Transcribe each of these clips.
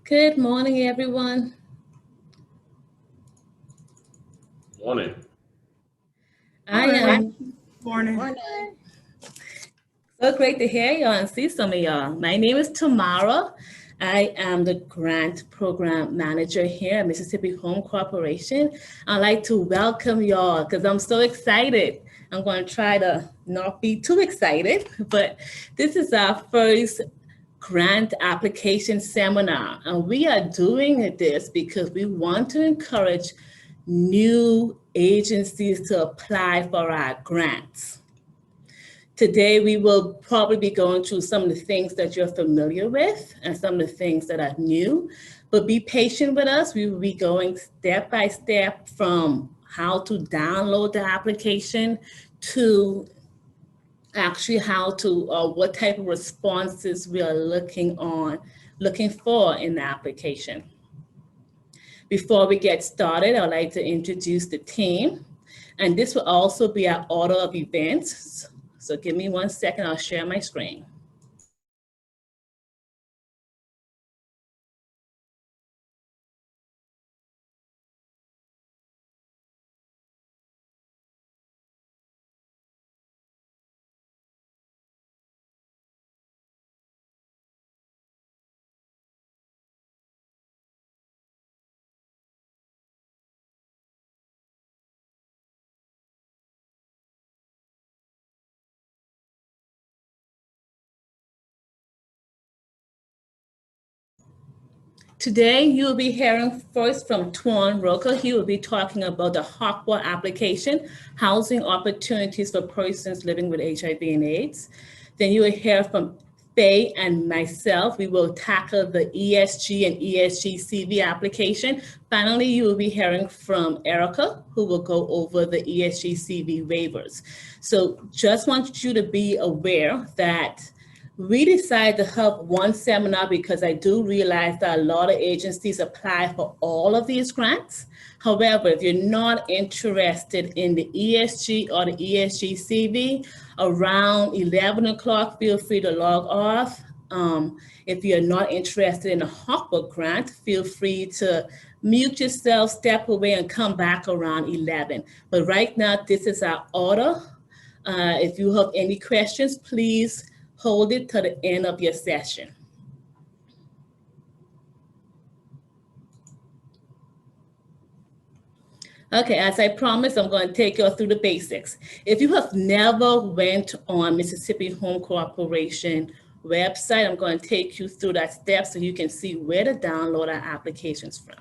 Good morning, everyone. Morning. Morning. So great to hear y'all and see some of y'all. My name is Tamara. I am the Grant Program Manager here at Mississippi Home Corporation. I'd like to welcome y'all because I'm so excited. I'm going to try to not be too excited, but this is our first grant application seminar. And we are doing this because we want to encourage new agencies to apply for our grants. Today, we will probably be going through some of the things that you're familiar with and some of the things that are new, but be patient with us. We will be going step by step from how to download the application to actually how to, what type of responses we are looking for in the application. Before we get started, I'd like to introduce the team, and this will also be our order of events. So give me 1 second, I'll share my screen. Today, you'll be hearing first from Tuan Roca. He will be talking about the HOPWA application, Housing Opportunities for Persons Living with HIV and AIDS. Then you will hear from Faye and myself. We will tackle the ESG and ESG CV application. Finally, you will be hearing from Erica, who will go over the ESG CV waivers. So just want you to be aware that we decided to have one seminar because I do realize that a lot of agencies apply for all of these grants. However, if you're not interested in the ESG or the ESG CV, around 11 o'clock, feel free to log off. If you're not interested in a HOPWA grant, feel free to mute yourself, step away, and come back around 11. But right now, this is our order. If you have any questions, please hold it to the end of your session. Okay, as I promised, I'm going to take you through the basics. If you have never went on Mississippi Home Corporation website, I'm going to take you through that step so you can see where to download our applications from.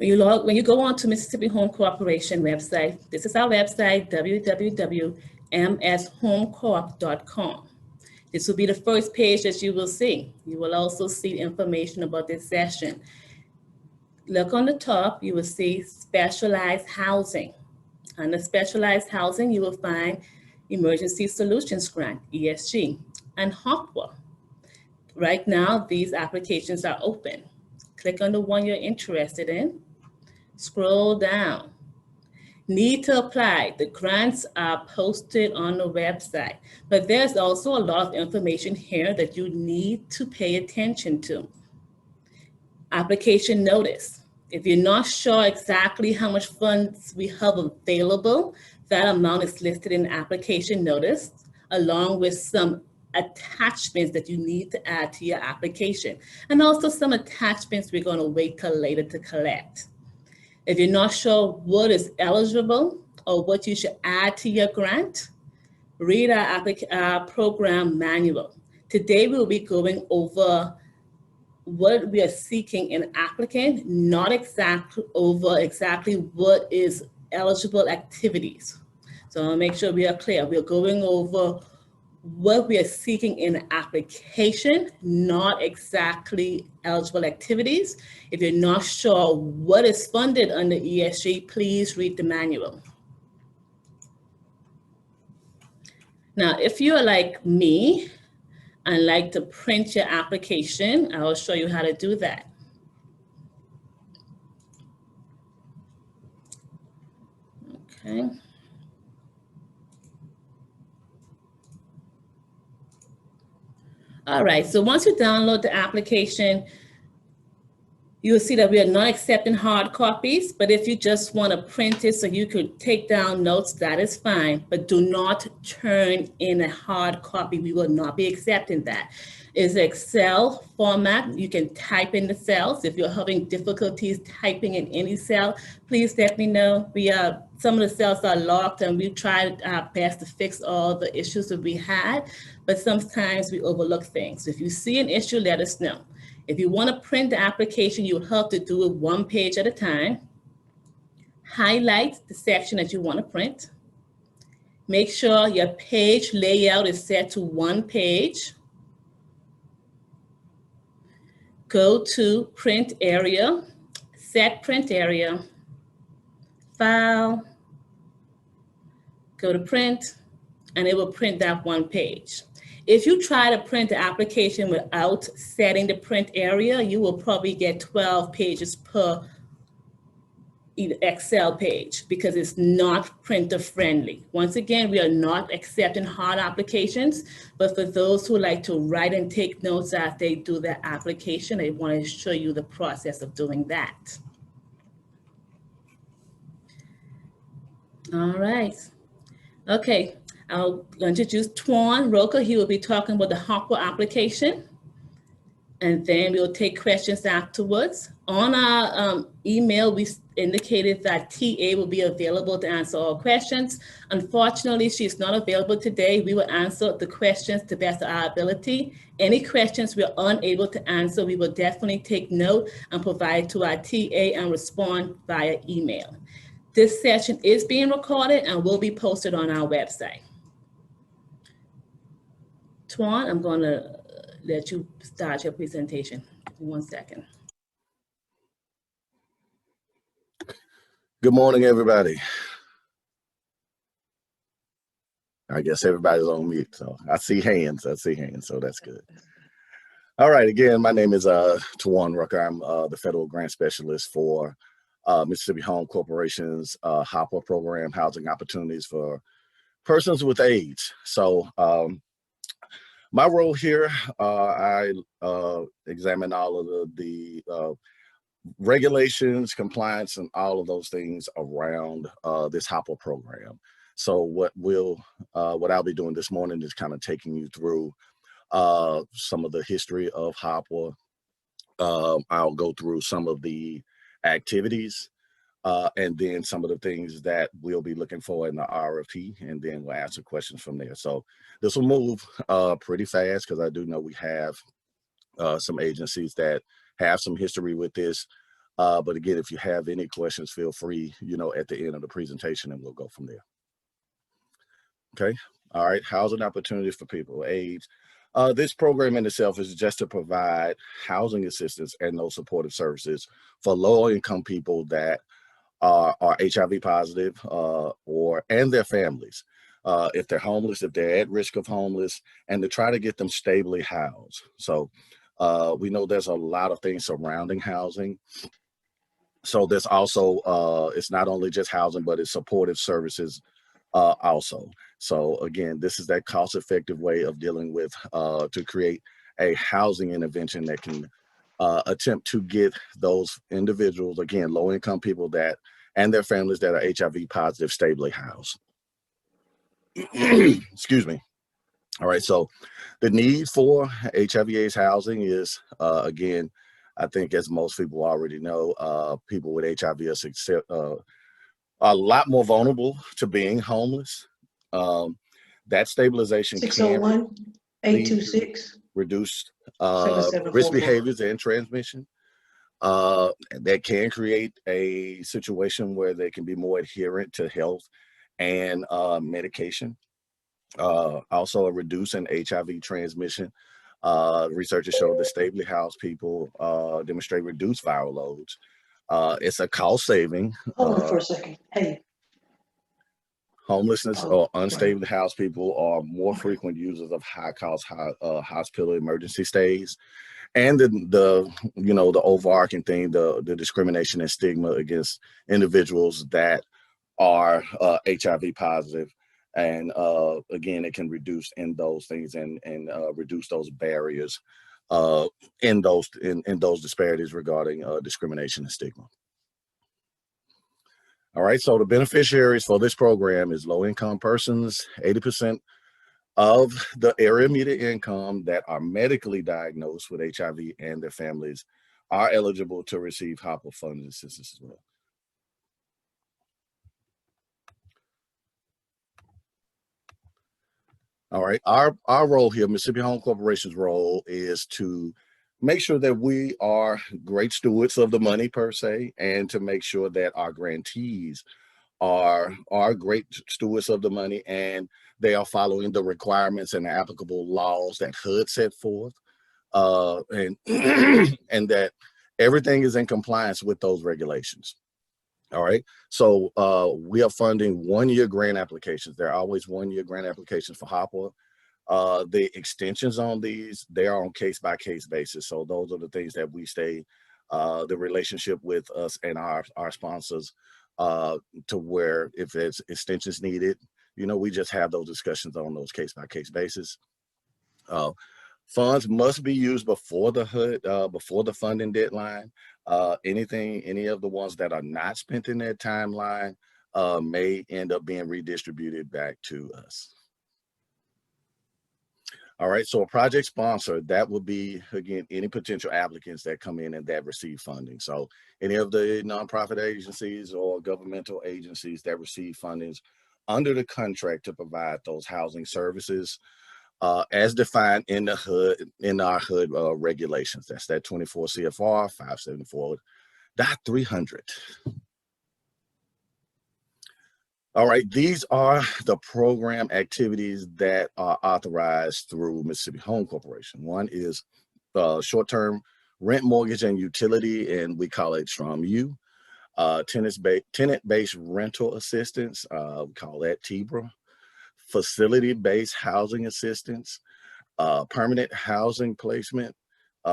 When you go on to Mississippi Home Corporation website, this is our website, www.mshomecorp.com. This will be the first page that you will see. You will also see information about this session. Look on the top, you will see specialized housing. Under specialized housing, you will find Emergency Solutions Grant, ESG, and HOPWA. Right now, these applications are open. Click on the one you're interested in. Scroll down. Need to apply. The grants are posted on the website, but there's also a lot of information here that you need to pay attention to. Application notice. If you're not sure exactly how much funds we have available, that amount is listed in the application notice, along with some attachments that you need to add to your application, and also some attachments we're going to wait till later to collect. If you're not sure what is eligible or what you should add to your grant, read our program manual. Today, we'll be going over what we are seeking in an applicant, not exactly what is eligible activities. So I'll make sure we are clear. We're going over what we are seeking in an application, not exactly eligible activities. If you're not sure what is funded under ESG, please read the manual. Now, if you're like me and like to print your application, I will show you how to do that. Okay. All right, so once you download the application, you'll see that we are not accepting hard copies, but if you just want to print it so you could take down notes, that is fine, but do not turn in a hard copy. We will not be accepting that. It's Excel format. You can type in the cells. If you're having difficulties typing in any cell, please let me know. Some of the cells are locked and we tried our best to fix all the issues that we had, but sometimes we overlook things. If you see an issue, let us know. If you want to print the application, you will have to do it one page at a time. Highlight the section that you want to print. Make sure your page layout is set to one page. Go to print area, set print area, file, go to print, and it will print that one page. If you try to print the application without setting the print area, you will probably get 12 pages per Excel page because it's not printer friendly. Once again, we are not accepting hard applications, but for those who like to write and take notes as they do their application, I want to show you the process of doing that. All right. Okay, I'll introduce Tuan Roca. He will be talking about the HOPWA application, and then we'll take questions afterwards. On our email, we indicated that TA will be available to answer all questions. Unfortunately, she's not available today. We will answer the questions to the best of our ability. Any questions we're unable to answer, we will definitely take note and provide to our TA and respond via email. This session is being recorded and will be posted on our website. Tuan, I'm going to let you start your presentation. Give me 1 second. Good morning, everybody. I guess everybody's on mute, so I see hands, so that's good. All right, again, my name is Tuan Rucker. I'm the Federal Grant Specialist for Mississippi Home Corporation's HOPWA program, Housing Opportunities for Persons with AIDS. So my role here, I examine all of the regulations, compliance, and all of those things around this HOPWA program. So what I'll be doing this morning is kind of taking you through some of the history of HOPWA. I'll go through some of the activities and then some of the things that we'll be looking for in the RFP, and then we'll answer questions from there. So this will move pretty fast because I do know we have some agencies that have some history with this. But again, if you have any questions, feel free, at the end of the presentation, and we'll go from there. Okay. All right. Housing opportunities for people with AIDS. This program in itself is just to provide housing assistance and those supportive services for low-income people that are HIV positive and their families. If they're homeless, if they're at risk of homeless, and to try to get them stably housed. So we know there's a lot of things surrounding housing. So there's also, it's not only just housing, but it's supportive services also. So again, this is that cost-effective way of dealing with, to create a housing intervention that can attempt to get those individuals, again, low-income people and their families that are HIV positive, stably housed. Excuse me. All right, so the need for HIV/AIDS housing is, again, I think as most people already know, people with HIV are a lot more vulnerable to being homeless. That stabilization 601-826 reduced risk behaviors and transmission. That can create a situation where they can be more adherent to health and medication. Also a reduce in HIV transmission. Research has shown that stably housed people demonstrate reduced viral loads. It's a cost saving. Hold on for a second. Hey. Homelessness or unstable house people are more frequent users of high-cost hospital emergency stays. And the overarching thing, the discrimination and stigma against individuals that are HIV positive. And again, it can reduce in those things and reduce those barriers in those disparities regarding discrimination and stigma. All right, so the beneficiaries for this program is low-income persons. 80% of the area median income that are medically diagnosed with HIV and their families are eligible to receive HOPWA funding assistance as well. All right, our role here, Mississippi Home Corporation's role, is to make sure that we are great stewards of the money per se, and to make sure that our grantees are great stewards of the money and they are following the requirements and the applicable laws that HUD set forth, and and that everything is in compliance with those regulations. All right, so we are funding one-year grant applications. There are always one-year grant applications for HOPWA. The extensions on these, they are on case-by-case basis. So those are the things that we stay, the relationship with us and our sponsors, to where if there's extensions needed, we just have those discussions on those case-by-case basis. Funds must be used before the HUD, before the funding deadline. Any of the ones that are not spent in that timeline may end up being redistributed back to us. All right, so a project sponsor, that would be, again, any potential applicants that come in and that receive funding. So any of the nonprofit agencies or governmental agencies that receive fundings under the contract to provide those housing services, as defined in the HUD, in our HUD regulations. That's that 24 CFR 574.300. All right, these are the program activities that are authorized through Mississippi Home Corporation. One is short-term rent, mortgage, and utility, and we call it STROM-U. Tenant-based rental assistance, we call that TBRA. Facility-based housing assistance, permanent housing placement,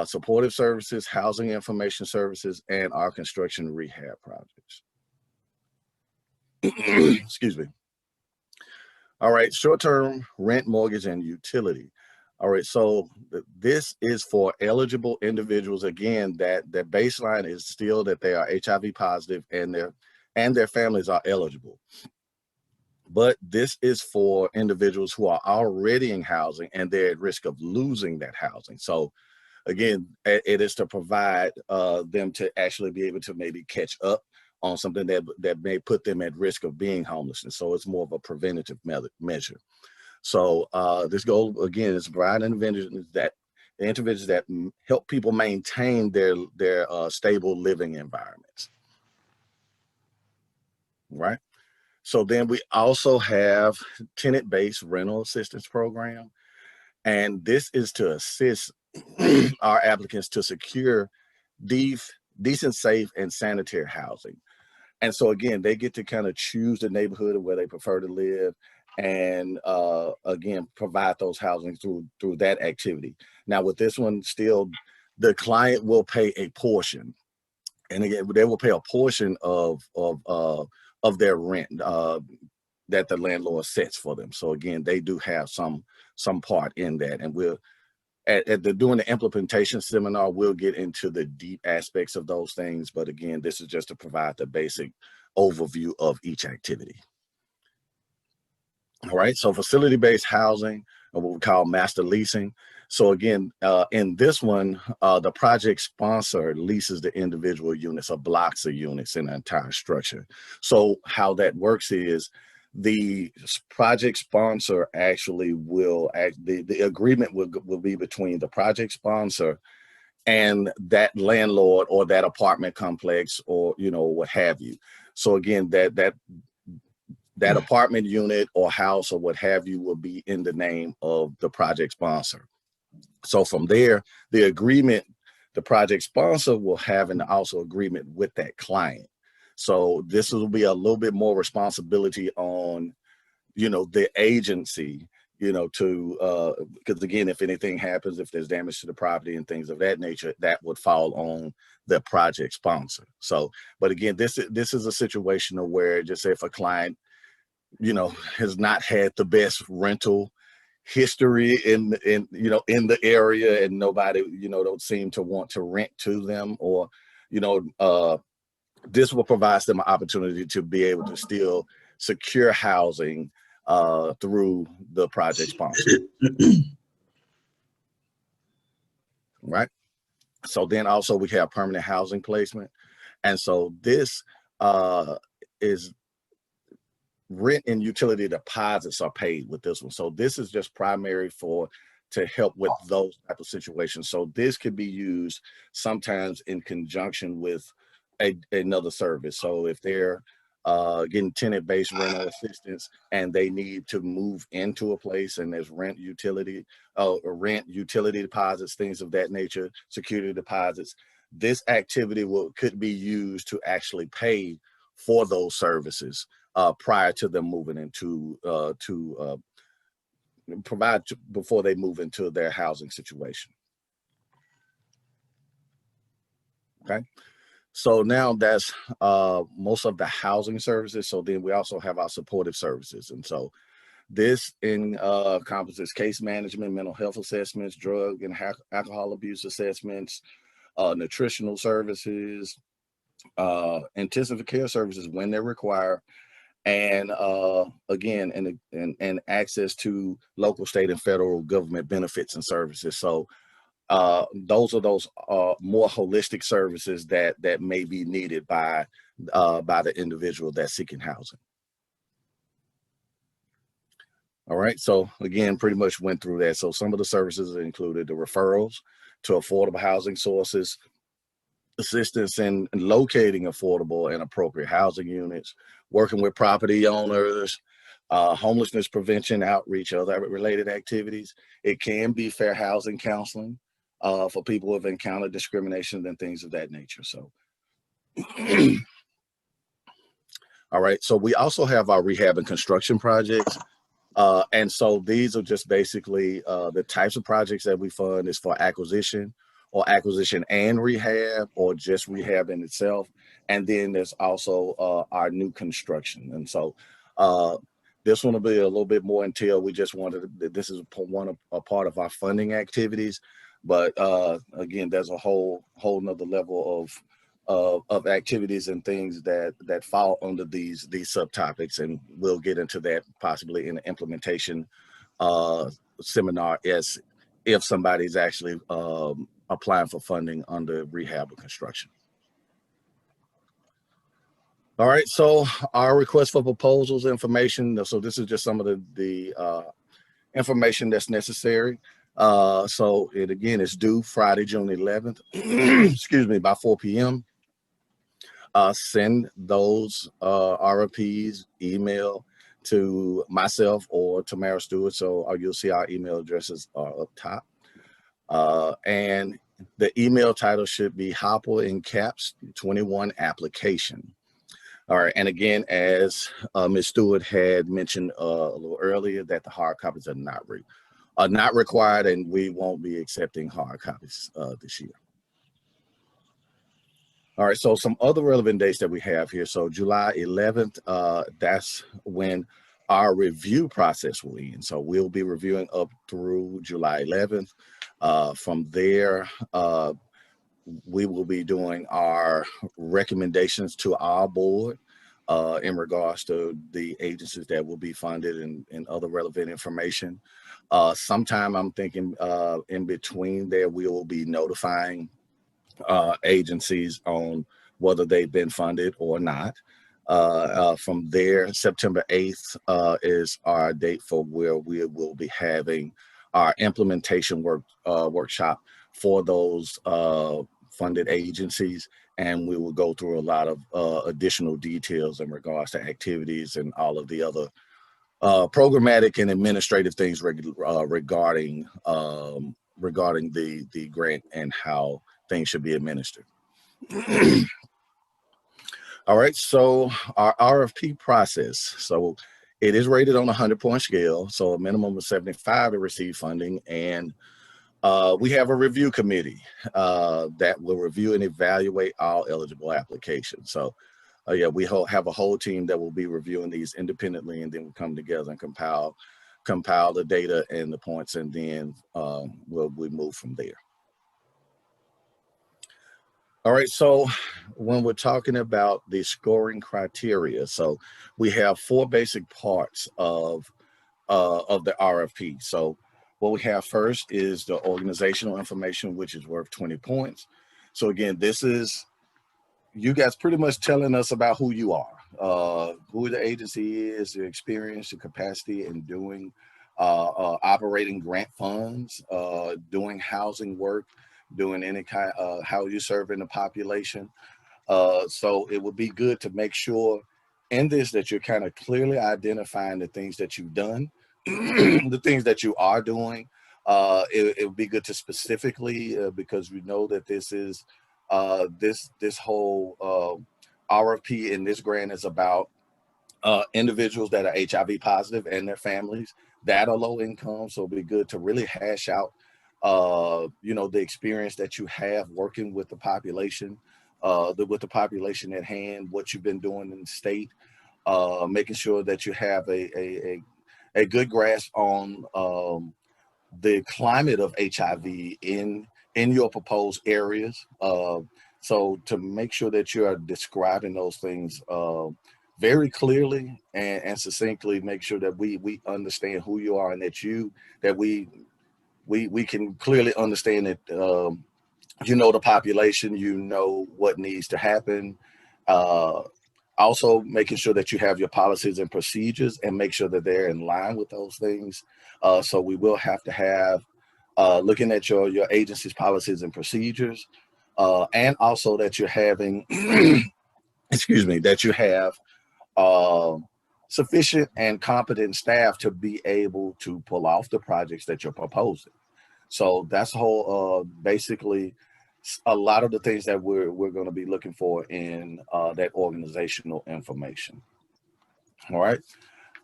supportive services, housing information services, and our construction rehab projects. Excuse me. All right, short-term rent, mortgage, and utility. All right, so this is for eligible individuals. Again, that baseline is still that they are HIV positive and their families are eligible. But this is for individuals who are already in housing and they're at risk of losing that housing. So again, it is to provide them to actually be able to maybe catch up on something that may put them at risk of being homeless. And so it's more of a preventative measure. So this goal, again, is to provide interventions that help people maintain their stable living environments. Right? So then we also have tenant-based rental assistance program. And this is to assist our applicants to secure decent, safe, and sanitary housing. And so again, they get to kind of choose the neighborhood of where they prefer to live and again, provide those housing through that activity. Now with this one, still, the client will pay a portion. And again, they will pay a portion of their rent that the landlord sets for them. So again, they do have some part in that. And we'll doing the implementation seminar, we'll get into the deep aspects of those things. But again, this is just to provide the basic overview of each activity. All right, so facility-based housing, or what we call master leasing. So again, in this one, the project sponsor leases the individual units or blocks of units in the entire structure. So how that works is the project sponsor actually will, the agreement will be between the project sponsor and that landlord or that apartment complex or, what have you. So again, that apartment unit or house or what have you will be in the name of the project sponsor. So from there, the agreement, the project sponsor will have an also agreement with that client. So this will be a little bit more responsibility on the agency, to, because again, if anything happens, if there's damage to the property and things of that nature, that would fall on the project sponsor. So, but again, this is a situation of where, just say if a client, has not had the best rental history in the area, and nobody, don't seem to want to rent to them, or, this will provide them an opportunity to be able to still secure housing through the project sponsor. Right. So then also we have permanent housing placement. And so this is rent and utility deposits are paid with this one. So this is just primary to help with those type of situations. So this could be used sometimes in conjunction with another service. So if they're getting tenant-based rental assistance and they need to move into a place, and there's rent utility deposits, things of that nature, security deposits, this activity could be used to actually pay for those services prior to them moving into before they move into their housing situation. Okay. So now that's most of the housing services. So then we also have our supportive services. And so this encompasses case management, mental health assessments, drug and alcohol abuse assessments, nutritional services, intensive care services when they're required, and again, and access to local, state, and federal government benefits and services. So those are more holistic services that may be needed by the individual that's seeking housing. All right, so again, pretty much went through that. So some of the services included the referrals to affordable housing sources, assistance in locating affordable and appropriate housing units, working with property owners, homelessness prevention, outreach, other related activities. It can be fair housing counseling for people who have encountered discrimination and things of that nature. So, all right, so we also have our rehab and construction projects. And so these are just basically the types of projects that we fund is for acquisition, or acquisition and rehab, or just rehab in itself. And then there's also our new construction. And so this one will be a little bit more until we just wanted to, this is a part of our funding activities. But again, there's a whole nother level of activities and things that fall under these subtopics, and we'll get into that possibly in the implementation seminar if somebody's actually applying for funding under rehab or construction. All right, so our request for proposals information. So this is just some of the information that's necessary. So it again is due Friday, June 11th, excuse me, by 4 p.m. Send those RFPs email to myself or Tamara Stewart. So you'll see our email addresses are up top. And the email title should be HOPWA in caps 21 application. All right, and again, as Ms. Stewart had mentioned a little earlier, that the hard copies are not required, and we won't be accepting hard copies this year. All right, so some other relevant dates that we have here. So July 11th, that's when our review process will end. So we'll be reviewing up through July 11th. From there, we will be doing our recommendations to our board in regards to the agencies that will be funded and other relevant information. Sometime I'm thinking in between there, we will be notifying agencies on whether they've been funded or not. From there, September 8th is our date for where we will be having our implementation workshop for those funded agencies, and we will go through a lot of additional details in regards to activities and all of the other programmatic and administrative things regarding the grant and how things should be administered. All right, so our RFP process. So It is rated on a 100-point scale, so a minimum of 75 to receive funding. And we have a review committee that will review and evaluate all eligible applications. So yeah, we have a whole team that will be reviewing these independently, and then we'll come together and compile the data and the points, and then we move from there. All right, so when we're talking about the scoring criteria, so we have 4 basic parts of the RFP. So what we have first is the organizational information, which is worth 20 points. So again, this is you guys pretty much telling us about who you are, who the agency is, your experience, your capacity in doing operating grant funds, doing housing work, doing any kind how you serve in the population. So it would be good to make sure in this that you're kind of clearly identifying the things that you've done, the things that you are doing. It would be good to specifically, because we know that this is this whole RFP in this grant is about individuals that are HIV positive and their families that are low income. So it'd be good to really hash out, you know, the experience that you have working with the population, with the population at hand, what you've been doing in the state, making sure that you have a good grasp on the climate of HIV in your proposed areas. So to make sure that you are describing those things very clearly and succinctly, make sure that we understand who you are, and that we can clearly understand that you know the population, you know what needs to happen. Also making sure that you have your policies and procedures and make sure that they're in line with those things. So we will have to have looking at your agency's policies and procedures, and also that you're having, excuse me, that you have sufficient and competent staff to be able to pull off the projects that you're proposing. So that's whole basically a lot of the things that we're going to be looking for in that organizational information. All right.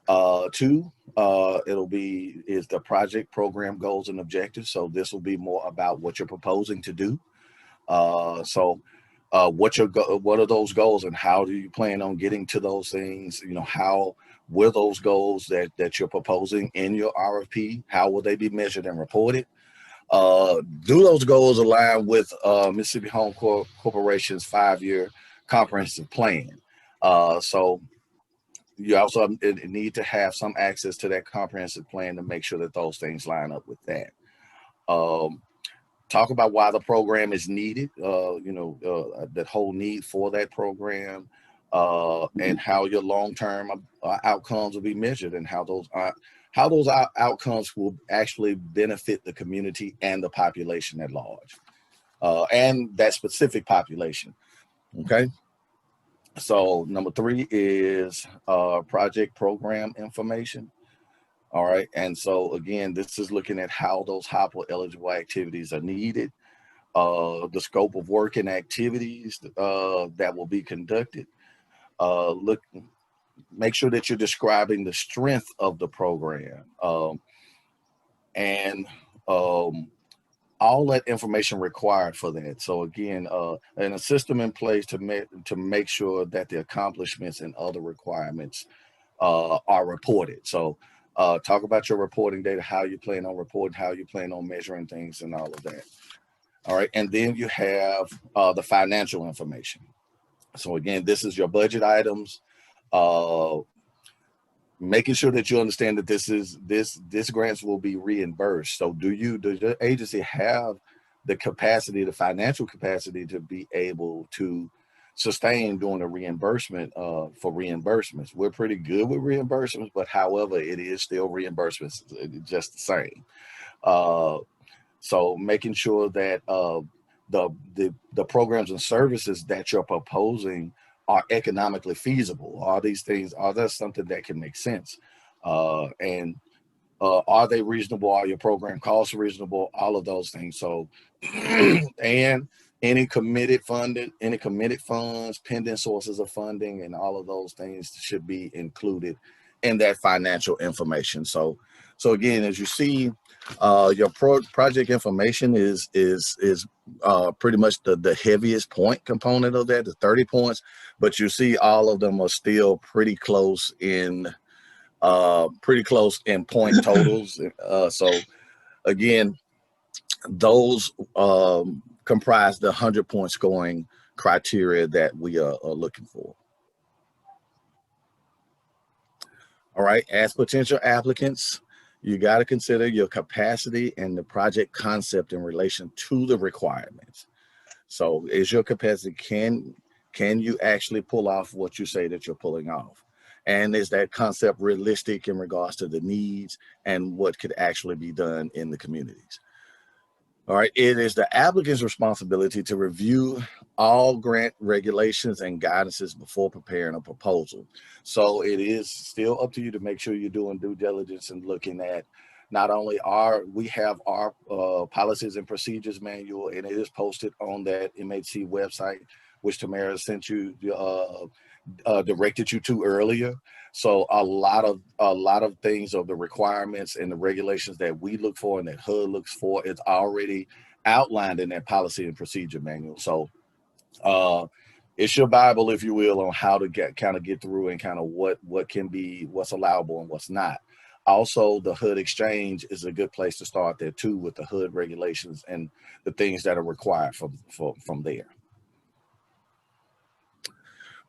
2, is the project program goals and objectives. So this will be more about what you're proposing to do. What are those goals, and how do you plan on getting to those things? You know, how will those goals that you're proposing in your RFP, how will they be measured and reported? Do those goals align with Mississippi Home Corporation's 5-year comprehensive plan? So you also need to have some access to that comprehensive plan to make sure that those things line up with that. Talk about why the program is needed, that whole need for that program, and how your long-term outcomes will be measured, and how those outcomes will actually benefit the community and the population at large, and that specific population. Okay. So number 3 is project program information. All right. And so again, this is looking at how those HOPWA eligible activities are needed, the scope of work and activities that will be conducted. Make sure that you're describing the strength of the program, and all that information required for that. So again, and a system in place to make sure that the accomplishments and other requirements are reported. So talk about your reporting data, how you plan on reporting, how you plan on measuring things, and all of that. All right, and then you have the financial information. So again, this is your budget items, making sure that you understand that this grants will be reimbursed. So does your agency have the capacity, the financial capacity, to be able to sustain doing a reimbursement for reimbursements? We're pretty good with reimbursements, but however, it is still reimbursements just the same. So making sure that the programs and services that you're proposing are economically feasible. Are these things, are that something that can make sense? And are they reasonable? Are your program costs reasonable? All of those things. So, and any committed funding, any committed funds, pending sources of funding, and all of those things should be included and that financial information. So again, as you see, your project information is pretty much the heaviest point component of that, the 30 points, but you see all of them are still pretty close in point totals. So again, those comprise the 100-point scoring criteria that we are looking for. All right, as potential applicants, you got to consider your capacity and the project concept in relation to the requirements. So is your capacity, can you actually pull off what you say that you're pulling off? And is that concept realistic in regards to the needs and what could actually be done in the communities? All right, it is the applicant's responsibility to review all grant regulations and guidances before preparing a proposal. So it is still up to you to make sure you're doing due diligence and looking at not only we have our policies and procedures manual, and it is posted on that MHC website, which Tamara sent you, directed you to earlier. So a lot of things of the requirements and the regulations that we look for and that HUD looks for, it's already outlined in that policy and procedure manual. So it's your Bible, if you will, on how to get through and kind of what's allowable and what's not. Also, the HUD exchange is a good place to start there too, with the HUD regulations and the things that are required from there.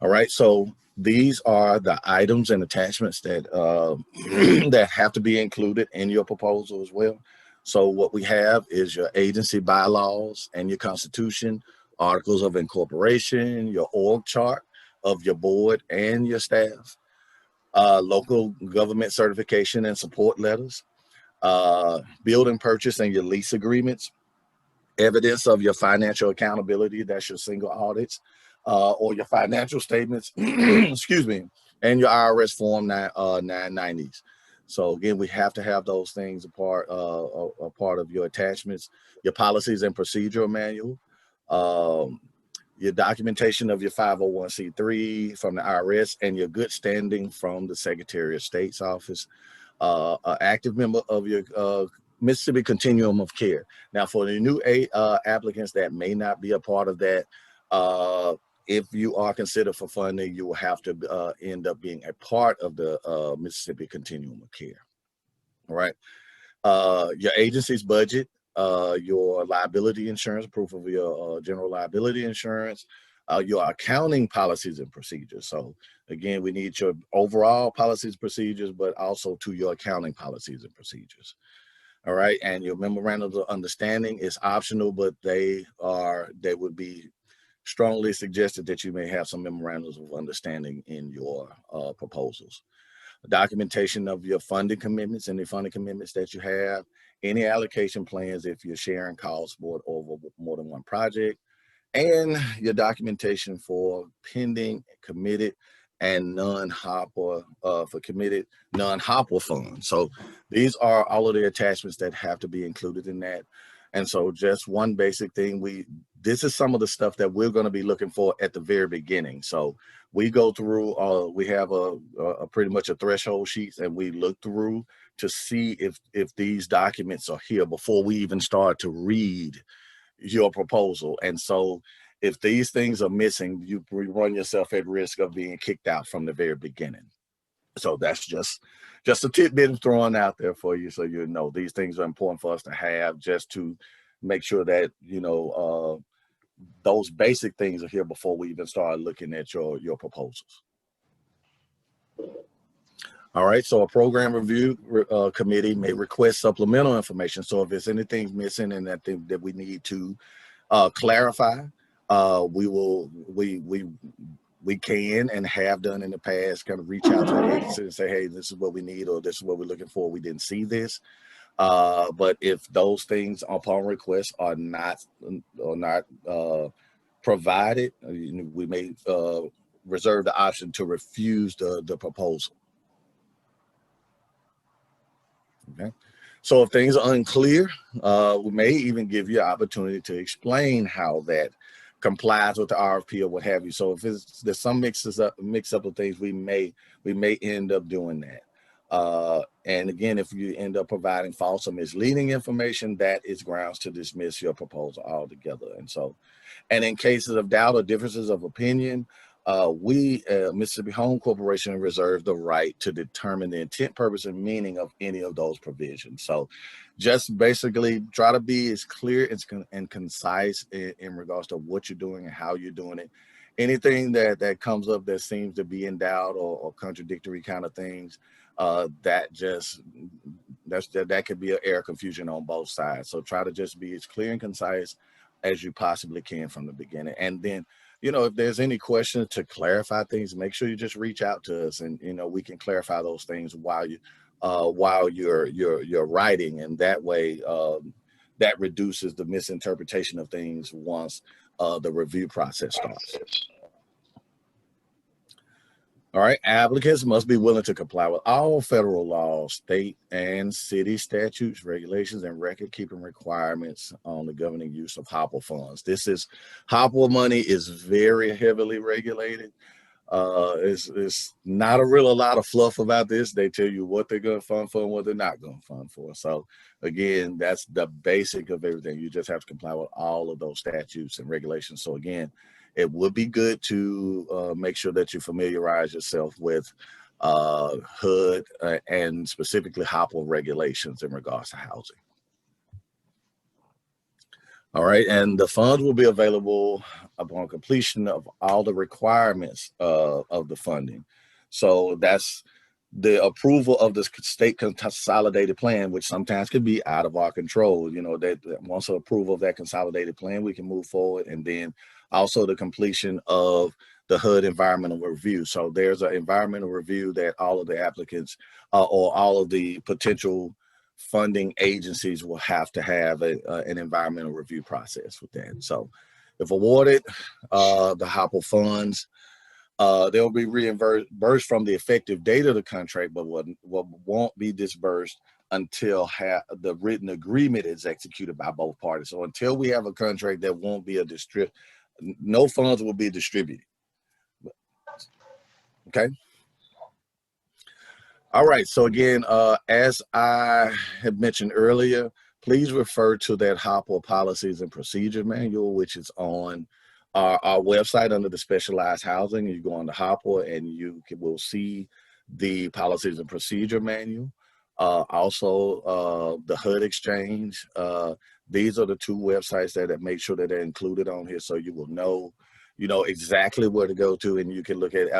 All right, so these are the items and attachments that that have to be included in your proposal as well. So what we have is your agency bylaws and your constitution, articles of incorporation, your org chart of your board and your staff, local government certification and support letters, building purchase and your lease agreements, evidence of your financial accountability, that's your single audits, or your financial statements, excuse me, and your IRS Form 990s. So again, we have to have those things a part of your attachments, your policies and procedure manual, your documentation of your 501c3 from the IRS, and your good standing from the Secretary of State's office, an active member of your Mississippi Continuum of Care. Now, for the new applicants that may not be a part of that, if you are considered for funding, you will have to end up being a part of the Mississippi Continuum of Care. All right. Your agency's budget, your liability insurance, proof of your general liability insurance, your accounting policies and procedures. So again, we need your overall policies and procedures, but also to your accounting policies and procedures. All right, and your memorandums of understanding is optional, but they would be strongly suggested that you may have some memorandums of understanding in your proposals. Documentation of your funding commitments, any funding commitments that you have, any allocation plans if you're sharing costs over more than one project, and your documentation for pending, committed, and non-HOPWA for committed non-HOPWA funds. So these are all of the attachments that have to be included in that. And so just one basic thing, this is some of the stuff that we're going to be looking for at the very beginning. So we go through, we have a pretty much a threshold sheets, and we look through to see if these documents are here before we even start to read your proposal. And so if these things are missing, you run yourself at risk of being kicked out from the very beginning. So that's just a tidbit thrown out there for you, so you know these things are important for us to have, just to make sure that those basic things are here before we even start looking at your proposals. All right, so a program review committee may request supplemental information. So if there's anything missing and that we need to clarify, we can and have done in the past kind of reach out to the agency and say, hey, this is what we need, or this is what we're looking for. We didn't see this. But if those things upon request are not provided, we may reserve the option to refuse the proposal. Okay. So if things are unclear, we may even give you an opportunity to explain how that complies with the RFP or what have you. So if there's some mix up of things, we may end up doing that. And again, if you end up providing false or misleading information, that is grounds to dismiss your proposal altogether. And in cases of doubt or differences of opinion, we, Mississippi Home Corporation, reserve the right to determine the intent, purpose, and meaning of any of those provisions. So just basically try to be as clear and concise in regards to what you're doing and how you're doing it. Anything that comes up that seems to be in doubt or contradictory kind of things, that could be an error, confusion on both sides. So try to just be as clear and concise as you possibly can from the beginning. And then, if there's any questions to clarify things, make sure you just reach out to us, and we can clarify those things while you're writing, and that way that reduces the misinterpretation of things once the review process starts. All right, applicants must be willing to comply with all federal laws, state and city statutes, regulations, and record-keeping requirements on the governing use of HOPWA funds. HOPWA money is very heavily regulated. It's not a lot of fluff about this. They tell you what they're going to fund for and what they're not going to fund for. So again, that's the basic of everything. You just have to comply with all of those statutes and regulations. So again, it would be good to make sure that you familiarize yourself with HUD and specifically HOPWA regulations in regards to housing. All right, and the funds will be available upon completion of all the requirements of the funding. So that's the approval of the state consolidated plan, which sometimes could be out of our control. That once approval of that consolidated plan, we can move forward. And then also the completion of the HUD environmental review. So there's an environmental review that all of the applicants or all of the potential funding agencies will have to have an environmental review process with that. So if awarded the HOPWA funds, they'll be reimbursed from the effective date of the contract, but won't be disbursed until the written agreement is executed by both parties. So until we have a contract, there won't be no funds will be distributed. Okay. All right. So again, as I had mentioned earlier, please refer to that HOPWA policies and procedure manual, which is on our website under the specialized housing. You go on the HOPWA and will see the policies and procedure manual. Also, the HUD exchange. These are the two websites that make sure that they're included on here, so you will know exactly where to go to, and you can look at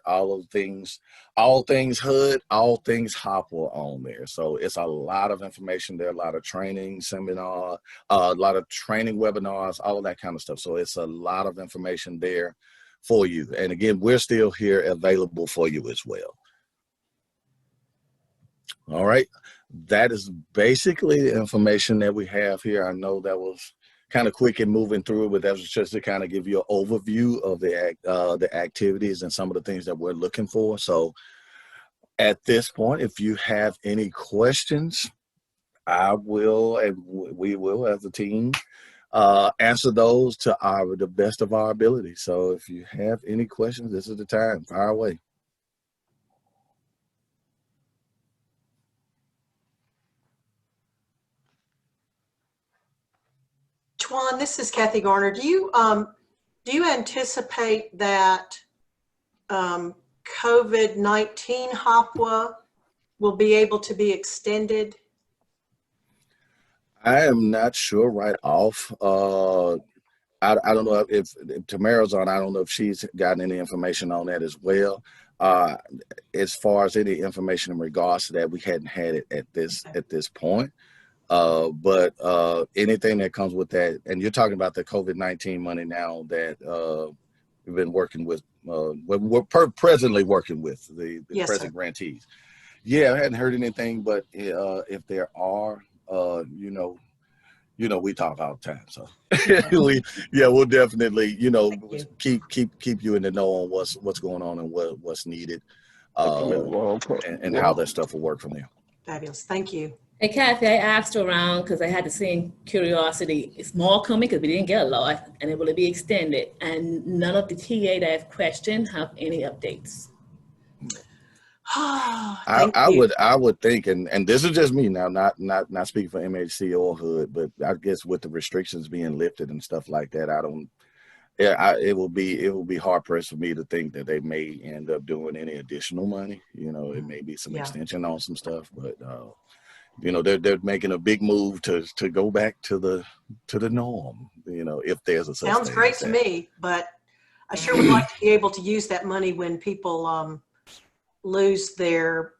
all things HUD, all things HOPWA on there. So it's a lot of information there, a lot of training seminar, a lot of training webinars, all of that kind of stuff. So it's a lot of information there for you. And again, we're still here available for you as well. All right, that is basically the information that we have here. I know that was kind of quick and moving through it, but that was just to kind of give you an overview of the activities and some of the things that we're looking for. So at this point, if you have any questions, I will, and we will as a team, answer those to the best of our ability. So if you have any questions, this is the time. Fire away. Twan, this is Kathy Garner. Do you anticipate that COVID-19 HOPWA will be able to be extended? I am not sure right off. I don't know if Tamara's on. I don't know if she's gotten any information on that as well. As far as any information in regards to that, we hadn't had it at this point. But anything that comes with that, and you're talking about the COVID-19 money now that we've been working with, we're presently working with the yes, present sir. grantees. Yeah, I hadn't heard anything, but if there are, we talk all the time. So we'll definitely, keep you in the know on what's going on and what's needed, and how that stuff will work from there. Fabulous. Thank you. Hey, Kathy, I asked around because I had the same curiosity. Is more coming because we didn't get a lot, and it will be extended. And none of the TA that I've questioned have any updates. Thank you. I would think, and this is just me now, not speaking for MHC or HUD, but I guess with the restrictions being lifted and stuff like that, I don't. Yeah, it will be hard pressed for me to think that they may end up doing any additional money. You know, it may be some Yeah. extension on some stuff, but you know, they're making a big move to go back to the norm. You know, if there's a such Sounds thing great as to that. me, but I sure would like to be able to use that money when people lose their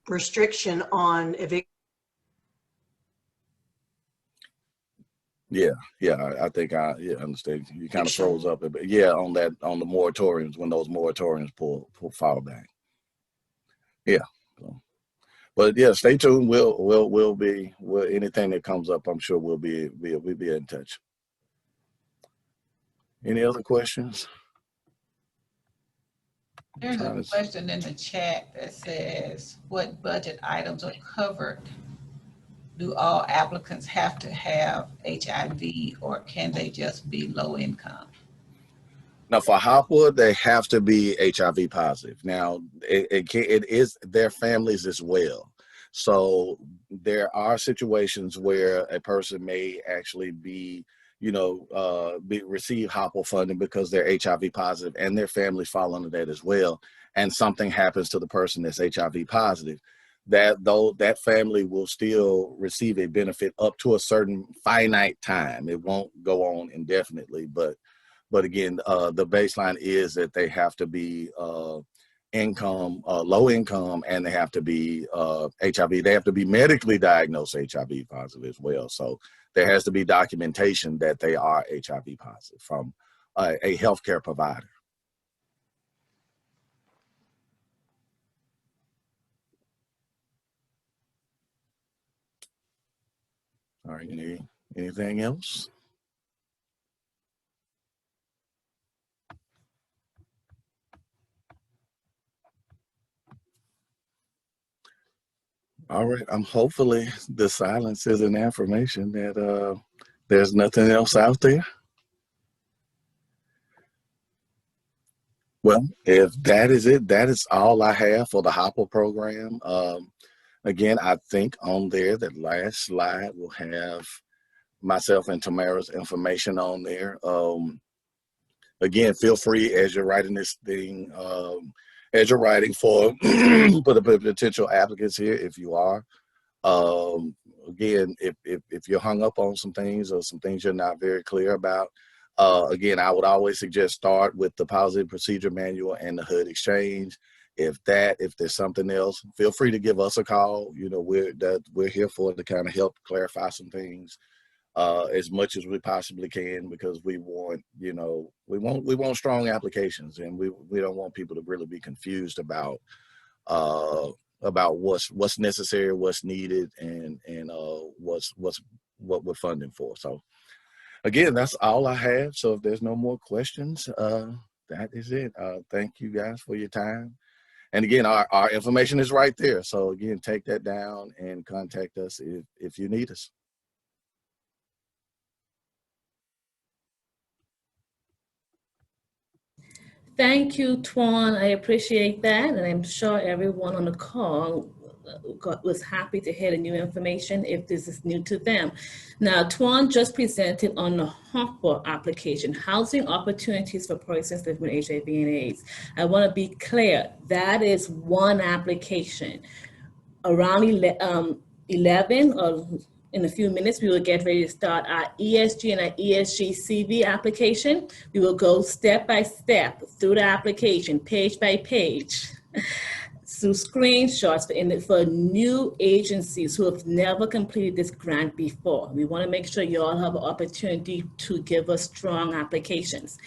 restriction on eviction. Yeah, I think I understand. You kind of froze up, but yeah, on the moratoriums when those moratoriums pull fall back. Yeah. So, but yeah, stay tuned. We'll be anything that comes up. I'm sure we'll be in touch. Any other questions? There's a question in the chat that says, what budget items are covered? Do all applicants have to have HIV or can they just be low income? Now for HOPWA, they have to be HIV positive. Now it is their families as well. So there are situations where a person may actually be, you know, receive HOPWA funding because they're HIV positive and their families fall under that as well. And something happens to the person that's HIV positive, that family will still receive a benefit up to a certain finite time. It won't go on indefinitely, but again, the baseline is that they have to be low income, and they have to be HIV. They have to be medically diagnosed HIV positive as well. So there has to be documentation that they are HIV positive from a healthcare provider. All right, anything else? All right, hopefully the silence is an affirmation that there's nothing else out there. Well, if that is it, that is all I have for the HOPWA program. Again, I think on there, that last slide will have myself and Tamara's information on there. Again, feel free as you're writing this thing, as you're writing for the potential applicants here, if you are. Again, if you're hung up on some things or some things you're not very clear about, again, I would always suggest start with the Policy Procedure Manual and the HUD Exchange. If there's something else, feel free to give us a call. You know, we're here for to kind of help clarify some things as much as we possibly can, because we want, you know, we want strong applications, and we don't want people to really be confused about what's necessary, what's needed, and what we're funding for. So again, that's all I have. So if there's no more questions, that is it. Thank you guys for your time. And again, our information is right there. So again, take that down and contact us if you need us. Thank you, Twan. I appreciate that. And I'm sure everyone on the call was happy to hear the new information if this is new to them. Now, Twan just presented on the HOPWA application, Housing Opportunities for Persons Living with HIV and AIDS. I want to be clear, that is one application. Around 11 or in a few minutes, we will get ready to start our ESG and our ESG CV application. We will go step by step through the application, page by page, through screenshots for new agencies who have never completed this grant before. We want to make sure you all have an opportunity to give us strong applications.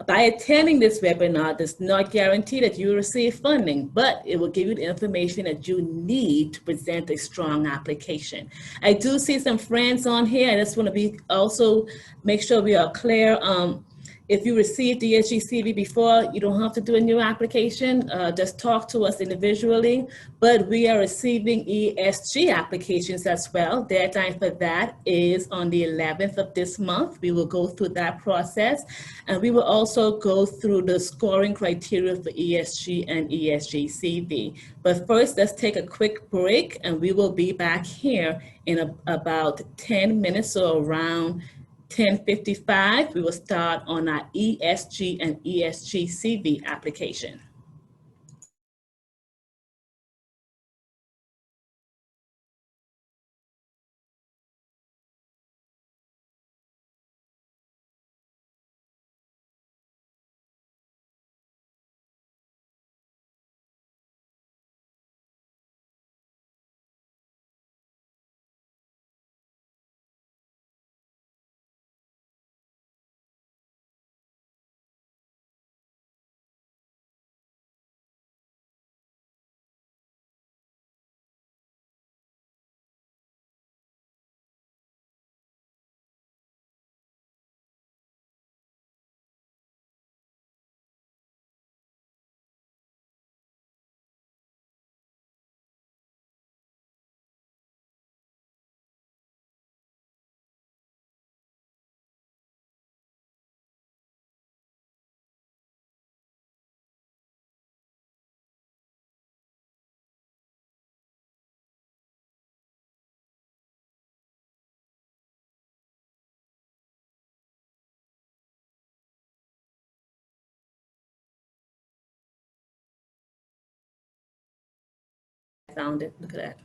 By attending this webinar does not guarantee that you will receive funding, but it will give you the information that you need to present a strong application. I do see some friends on here. I just want to also make sure we are clear. If you received the ESG before, you don't have to do a new application. Just talk to us individually. But we are receiving ESG applications as well. Deadline for that is on the 11th of this month. We will go through that process. And we will also go through the scoring criteria for ESG and ESG. But first, let's take a quick break, and we will be back here in about 10 minutes, so around 10:55, we will start on our ESG and ESG application. I found it. Look at that.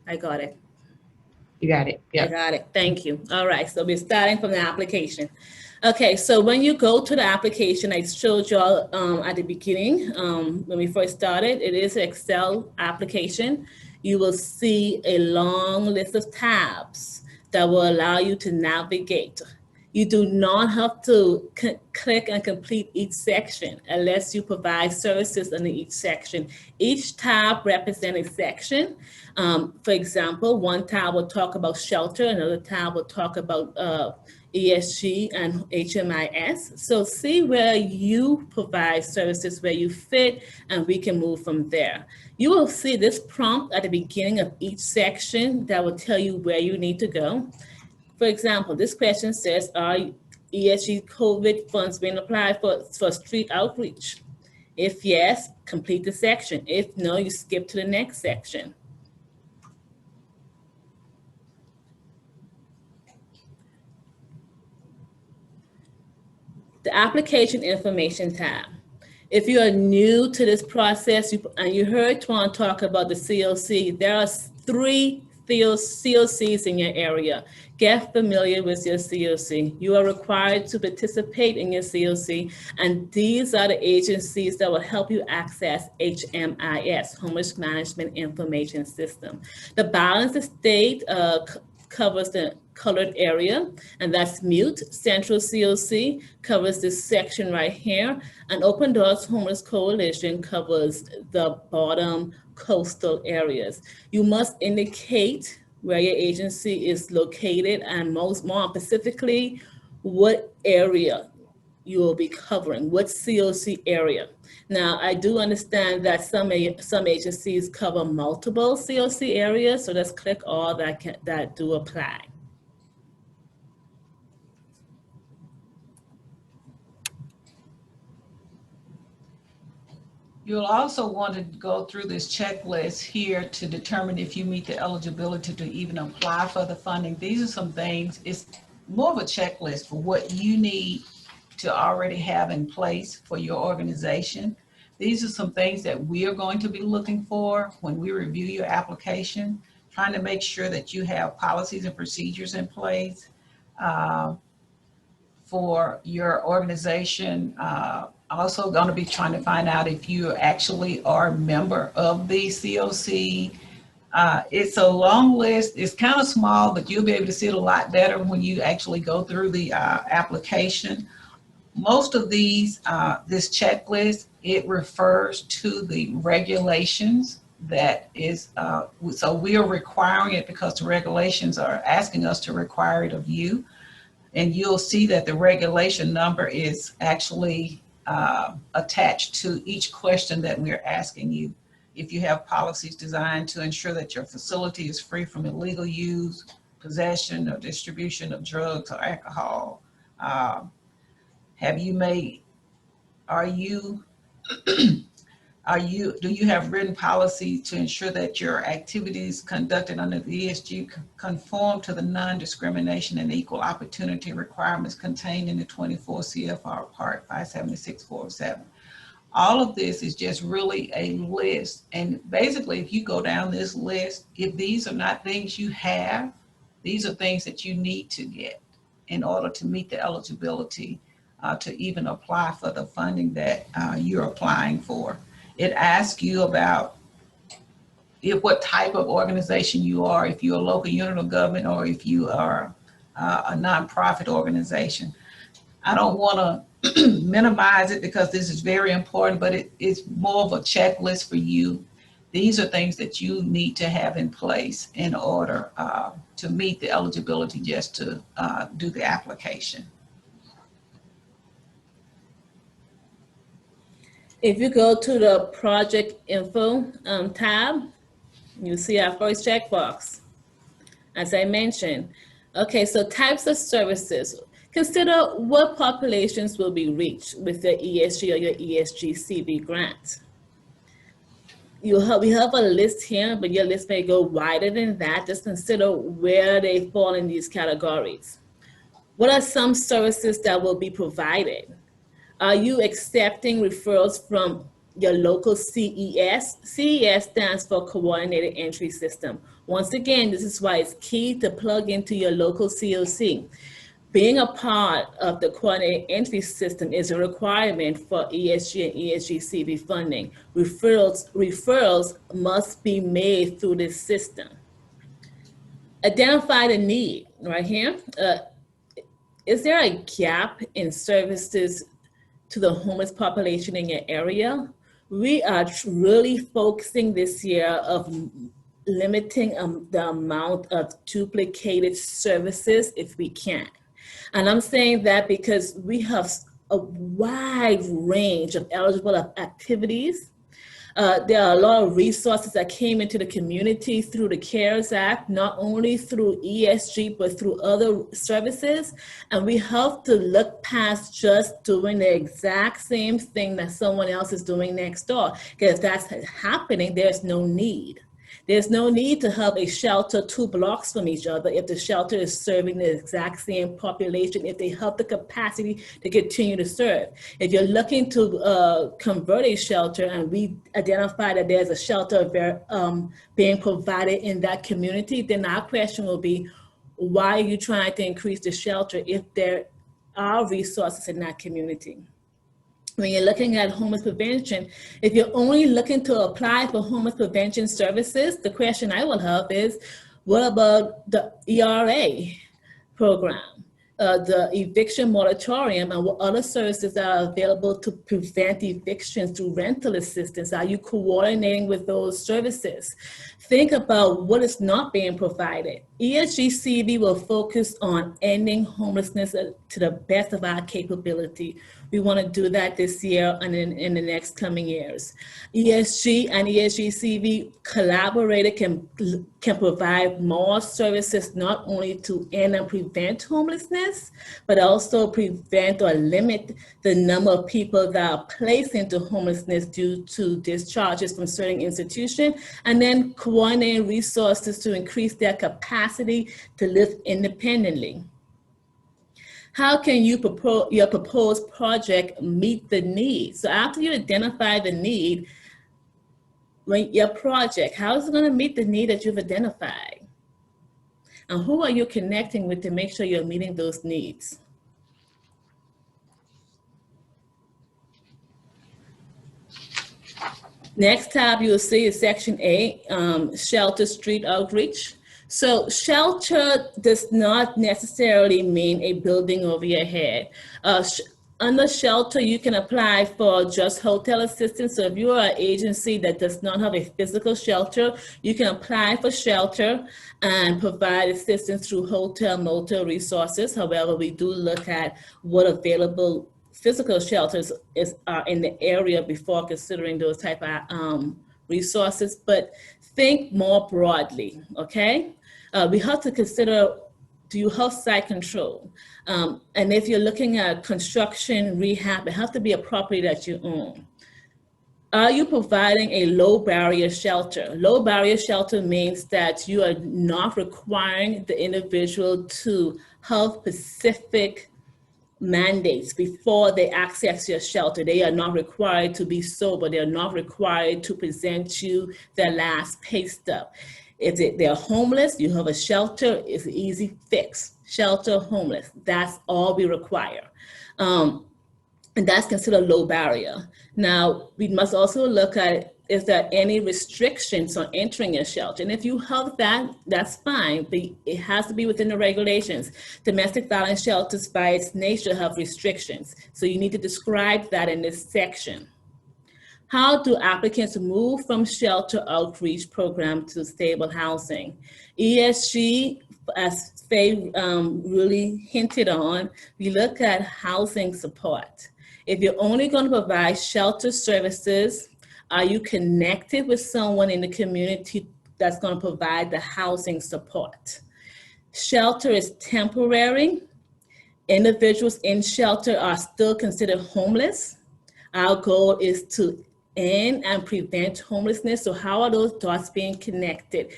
I got it. You got it. I got it. Thank you. All right. So we're starting from the application. Okay. So when you go to the application, I showed y'all at the beginning when we first started, it is an Excel application. You will see a long list of tabs that will allow you to navigate. You do not have to click and complete each section unless you provide services under each section. Each tab represents a section. For example, one tab will talk about shelter, another tab will talk about ESG and HMIS. So see where you provide services, where you fit, and we can move from there. You will see this prompt at the beginning of each section that will tell you where you need to go. For example, this question says, are ESG COVID funds being applied for street outreach? If yes, complete the section. If no, you skip to the next section. The application information tab. If you are new to this process and you heard Tuan talk about the COC, there are 3 COCs in your area. Get familiar with your COC. You are required to participate in your COC, and these are the agencies that will help you access HMIS, Homeless Management Information System. The balance state covers the colored area, and that's mute. Central COC covers this section right here, and Open Doors Homeless Coalition covers the bottom coastal areas. You must indicate where your agency is located, and more specifically, what area you will be covering, what COC area. Now, I do understand that some agencies cover multiple COC areas, so let's click all that do apply. You'll also want to go through this checklist here to determine if you meet the eligibility to even apply for the funding. These are some things, it's more of a checklist for what you need to already have in place for your organization. These are some things that we are going to be looking for when we review your application, trying to make sure that you have policies and procedures in place for your organization. Also going to be trying to find out if you actually are a member of the COC. It's a long list. It's kind of small, but you'll be able to see it a lot better when you actually go through the application. Most of these, this checklist, it refers to the regulations that is, so we are requiring it because the regulations are asking us to require it of you. And you'll see that the regulation number is actually attached to each question that we're asking you. If you have policies designed to ensure that your facility is free from illegal use, possession, or distribution of drugs or alcohol, do you have written policy to ensure that your activities conducted under the ESG conform to the non-discrimination and equal opportunity requirements contained in the 24 CFR Part 576.47? All of this is just really a list. And basically, if you go down this list, if these are not things you have, these are things that you need to get in order to meet the eligibility to even apply for the funding that you're applying for. It asks you about what type of organization you are, if you're a local unit of government or if you are a nonprofit organization. I don't want to minimize it because this is very important, but it's more of a checklist for you. These are things that you need to have in place in order to meet the eligibility just to do the application. If you go to the project info tab, you see our first checkbox. As I mentioned, okay, so types of services. Consider what populations will be reached with your ESG or your ESG CV grant. We have a list here, but your list may go wider than that. Just consider where they fall in these categories. What are some services that will be provided? Are you accepting referrals from your local CES? CES stands for Coordinated Entry System. Once again, this is why it's key to plug into your local COC. Being a part of the Coordinated Entry System is a requirement for ESG and ESG CV funding. Referrals must be made through this system. Identify the need right here. Is there a gap in services to the homeless population in your area? We are really focusing this year of limiting the amount of duplicated services if we can. And I'm saying that because we have a wide range of eligible activities. There are a lot of resources that came into the community through the CARES Act, not only through ESG, but through other services. And we have to look past just doing the exact same thing that someone else is doing next door. Because if that's happening, there's no need. There's no need to have a shelter 2 blocks from each other if the shelter is serving the exact same population, if they have the capacity to continue to serve. If you're looking to convert a shelter and we identify that there's a shelter being provided in that community, then our question will be, why are you trying to increase the shelter if there are resources in that community? When you're looking at homeless prevention, if you're only looking to apply for homeless prevention services, the question I will have is, what about the ERA program, the eviction moratorium, and what other services that are available to prevent evictions through rental assistance? Are you coordinating with those services? Think about what is not being provided. ESG CV will focus on ending homelessness to the best of our capability. We want to do that this year and in the next coming years. ESG and ESG CV collaborated can provide more services, not only to end and prevent homelessness, but also prevent or limit the number of people that are placed into homelessness due to discharges from certain institutions, and then coordinating resources to increase their capacity to live independently. How can your proposed project meet the need? So after you identify the need, your project, how is it going to meet the need that you've identified? And who are you connecting with to make sure you're meeting those needs? Next tab you'll see is Section A, Shelter Street Outreach. So shelter does not necessarily mean a building over your head. under shelter, you can apply for just hotel assistance. So if you are an agency that does not have a physical shelter, you can apply for shelter and provide assistance through hotel motel resources. However, we do look at what available physical shelters are in the area before considering those type of resources. But think more broadly, okay? We have to consider, do you have site control? And if you're looking at construction, rehab, it has to be a property that you own. Are you providing a low barrier shelter? Low barrier shelter means that you are not requiring the individual to have specific mandates before they access your shelter. They are not required to be sober. They are not required to present you their last pay stub. If they're homeless, you have a shelter, it's an easy fix. Shelter, homeless, that's all we require. And that's considered low barrier. Now, we must also look at, is there any restrictions on entering a shelter? And if you have that, that's fine, but it has to be within the regulations. Domestic violence shelters by its nature have restrictions. So you need to describe that in this section. How do applicants move from shelter outreach program to stable housing? ESG, as Faye really hinted on, we look at housing support. If you're only going to provide shelter services, are you connected with someone in the community that's going to provide the housing support? Shelter is temporary. Individuals in shelter are still considered homeless. Our goal is to end and prevent homelessness. So how are those dots being connected?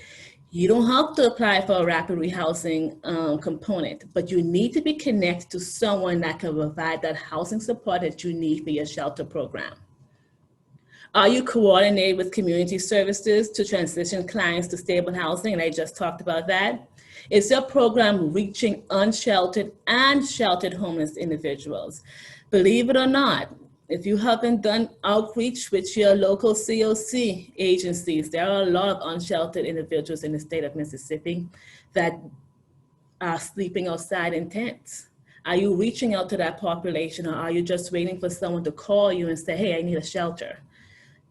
You don't have to apply for a rapid rehousing component, but you need to be connected to someone that can provide that housing support that you need for your shelter program. Are you coordinated with community services to transition clients to stable housing? And I just talked about that. Is your program reaching unsheltered and sheltered homeless individuals? Believe it or not, if you haven't done outreach with your local COC agencies, there are a lot of unsheltered individuals in the state of Mississippi that are sleeping outside in tents. Are you reaching out to that population, or are you just waiting for someone to call you and say, hey, I need a shelter?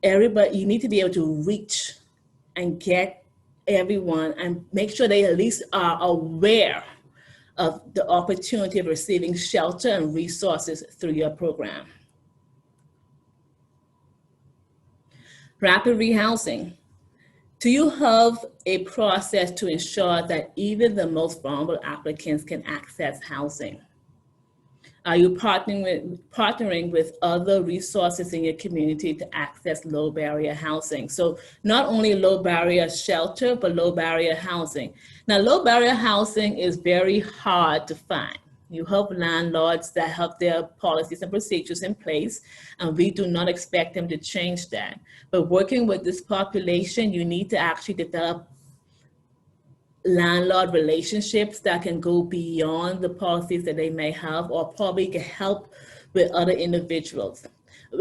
Everybody, you need to be able to reach and get everyone and make sure they at least are aware of the opportunity of receiving shelter and resources through your program. Rapid rehousing. Do you have a process to ensure that even the most vulnerable applicants can access housing? Are you partnering with other resources in your community to access low barrier housing? So not only low barrier shelter, but low barrier housing. Now, low barrier housing is very hard to find. You have landlords that have their policies and procedures in place, and we do not expect them to change that. But working with this population, you need to actually develop landlord relationships that can go beyond the policies that they may have, or probably can help with other individuals.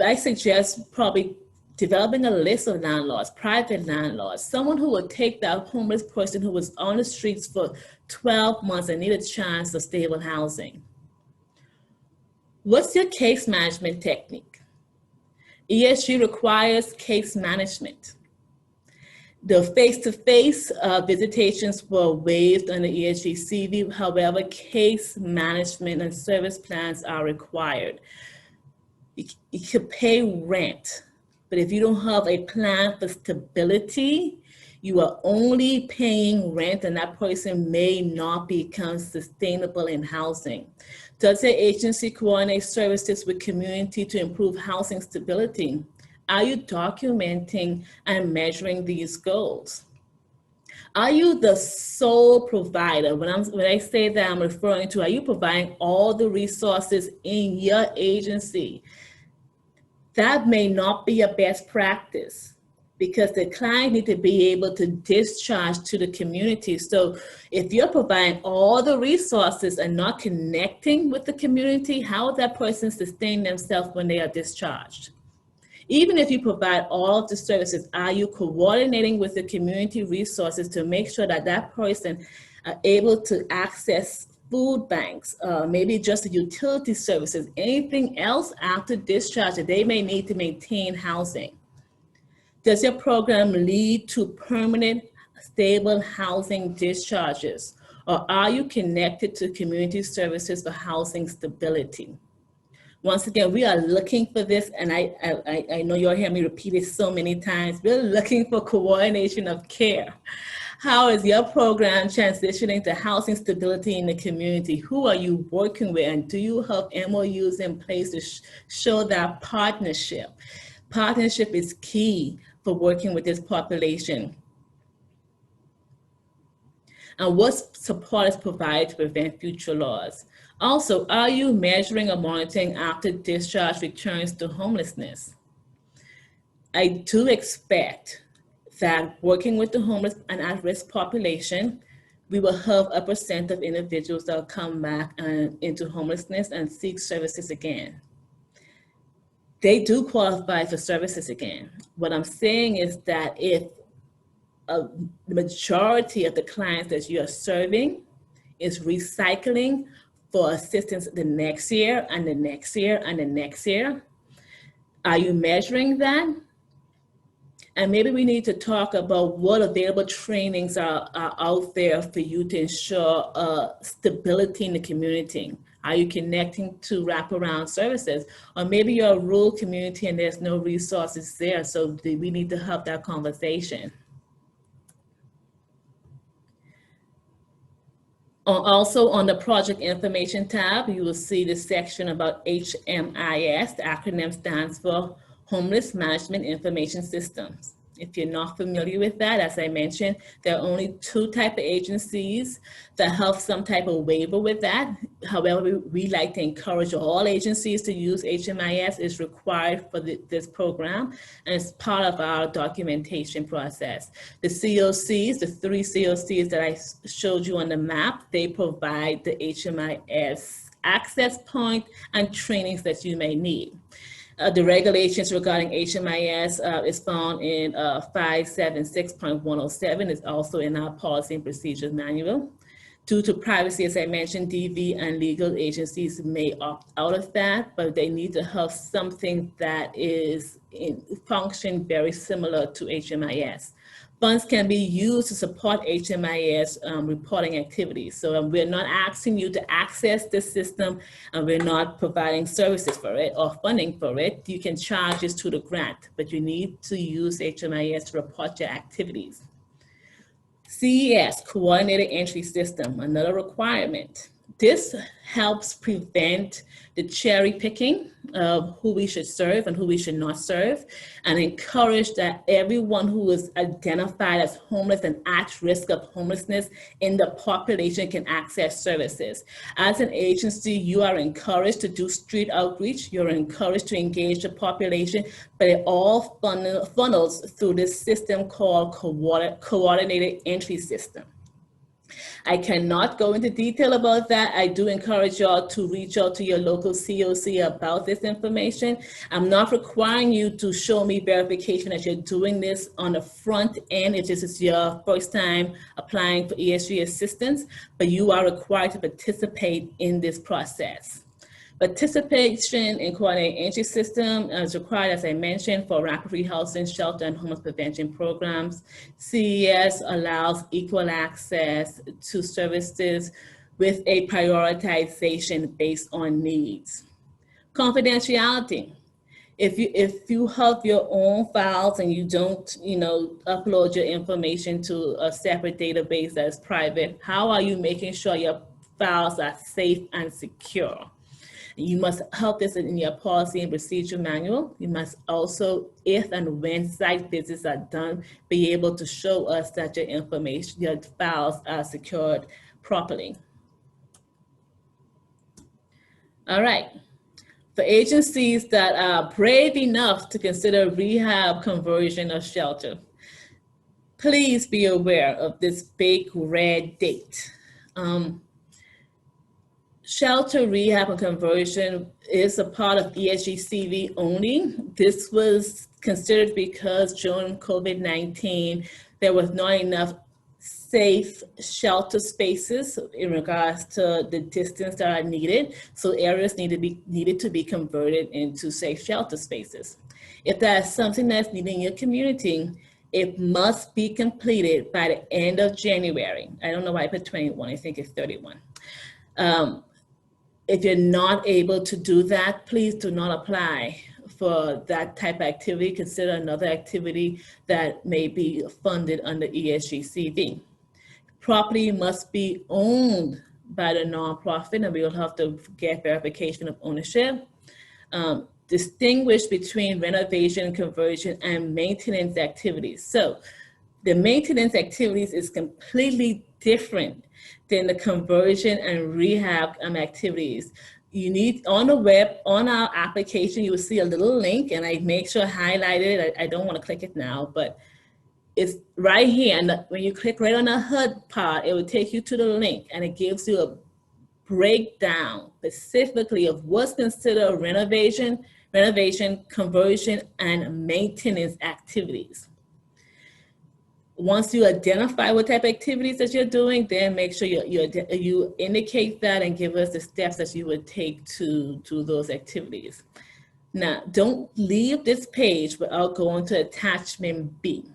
I suggest probably developing a list of landlords, private landlords, someone who would take that homeless person who was on the streets for 12 months and need a chance of stable housing. What's your case management technique? ESG requires case management. The face-to-face visitations were waived under ESG CV. However, case management and service plans are required. You could pay rent, but if you don't have a plan for stability, you are only paying rent and that person may not become sustainable in housing. Does the agency coordinate services with community to improve housing stability? Are you documenting and measuring these goals? Are you the sole provider? When I say that, I'm referring to, are you providing all the resources in your agency? That may not be a best practice because the client needs to be able to discharge to the community. So if you're providing all the resources and not connecting with the community, how will that person sustain themselves when they are discharged? Even if you provide all of the services, are you coordinating with the community resources to make sure that that person are able to access food banks, maybe just the utility services, anything else after discharge that they may need to maintain housing. Does your program lead to permanent, stable housing discharges? Or are you connected to community services for housing stability? Once again, we are looking for this, and I know you'll hear me repeat it so many times. We're looking for coordination of care. How is your program transitioning to housing stability in the community? Who are you working with, and do you have MOUs in place to show that partnership? Partnership is key for working with this population. And what support is provided to prevent future loss? Also, are you measuring or monitoring after discharge returns to homelessness? I do expect that working with the homeless and at-risk population, we will have a percent of individuals that will come back into homelessness and seek services again. They do qualify for services again. What I'm saying is that if the majority of the clients that you are serving is recycling for assistance the next year and the next year and the next year, are you measuring that? And maybe we need to talk about what available trainings are out there for you to ensure stability in the community. Are you connecting to wraparound services? Or maybe you're a rural community and there's no resources there, so we need to have that conversation. Also on the project information tab, you will see the section about HMIS. The acronym stands for Homeless Management Information Systems. If you're not familiar with that, as I mentioned, there are only 2 types of agencies that have some type of waiver with that. However, we like to encourage all agencies to use HMIS. It's required for this program, and it's part of our documentation process. The COCs, the 3 COCs that I showed you on the map, they provide the HMIS access point and trainings that you may need. The regulations regarding HMIS is found in 576.107. It's also in our policy and procedures manual. Due to privacy, as I mentioned, DV and legal agencies may opt out of that, but they need to have something that is in function very similar to HMIS. Funds can be used to support HMIS reporting activities. So we're not asking you to access this system, and we're not providing services for it or funding for it. You can charge this to the grant, but you need to use HMIS to report your activities. CES, Coordinated Entry System, another requirement. This helps prevent the cherry picking of who we should serve and who we should not serve, and encourage that everyone who is identified as homeless and at risk of homelessness in the population can access services. As an agency, you are encouraged to do street outreach, you're encouraged to engage the population, but it all funnels through this system called Coordinated Entry System. I cannot go into detail about that. I do encourage y'all to reach out to your local COC about this information. I'm not requiring you to show me verification that you're doing this on the front end if this is your first time applying for ESG assistance, but you are required to participate in this process. Participation in coordinated entry system is required, as I mentioned, for rapid rehousing, shelter, and homeless prevention programs. CES allows equal access to services with a prioritization based on needs. Confidentiality. If you have your own files and you don't, upload your information to a separate database that's private, how are you making sure your files are safe and secure? You must help this in your policy and procedure manual. You must also, if and when site visits are done, be able to show us that your information, your files are secured properly. All right. For agencies that are brave enough to consider rehab conversion of shelter, please be aware of this big red date. Shelter rehab and conversion is a part of ESG CV only. This was considered because during COVID-19, there was not enough safe shelter spaces in regards to the distance that are needed. So areas needed to be converted into safe shelter spaces. If that's something that's needed in your community, it must be completed by the end of January. I don't know why I put 21, I think it's 31. If you're not able to do that, please do not apply for that type of activity. Consider another activity that may be funded under ESG CV. Property must be owned by the nonprofit, and we will have to get verification of ownership. Distinguish between renovation, conversion, and maintenance activities. So the maintenance activities is completely different than the conversion and rehab activities. You need, on the web, on our application, you will see a little link, and I make sure I highlight it. I don't want to click it now, but it's right here. And when you click right on the HUD part, it will take you to the link, and it gives you a breakdown specifically of what's considered renovation, conversion, and maintenance activities. Once you identify what type of activities that you're doing, then make sure you indicate that and give us the steps that you would take to those activities. Now, don't leave this page without going to attachment B.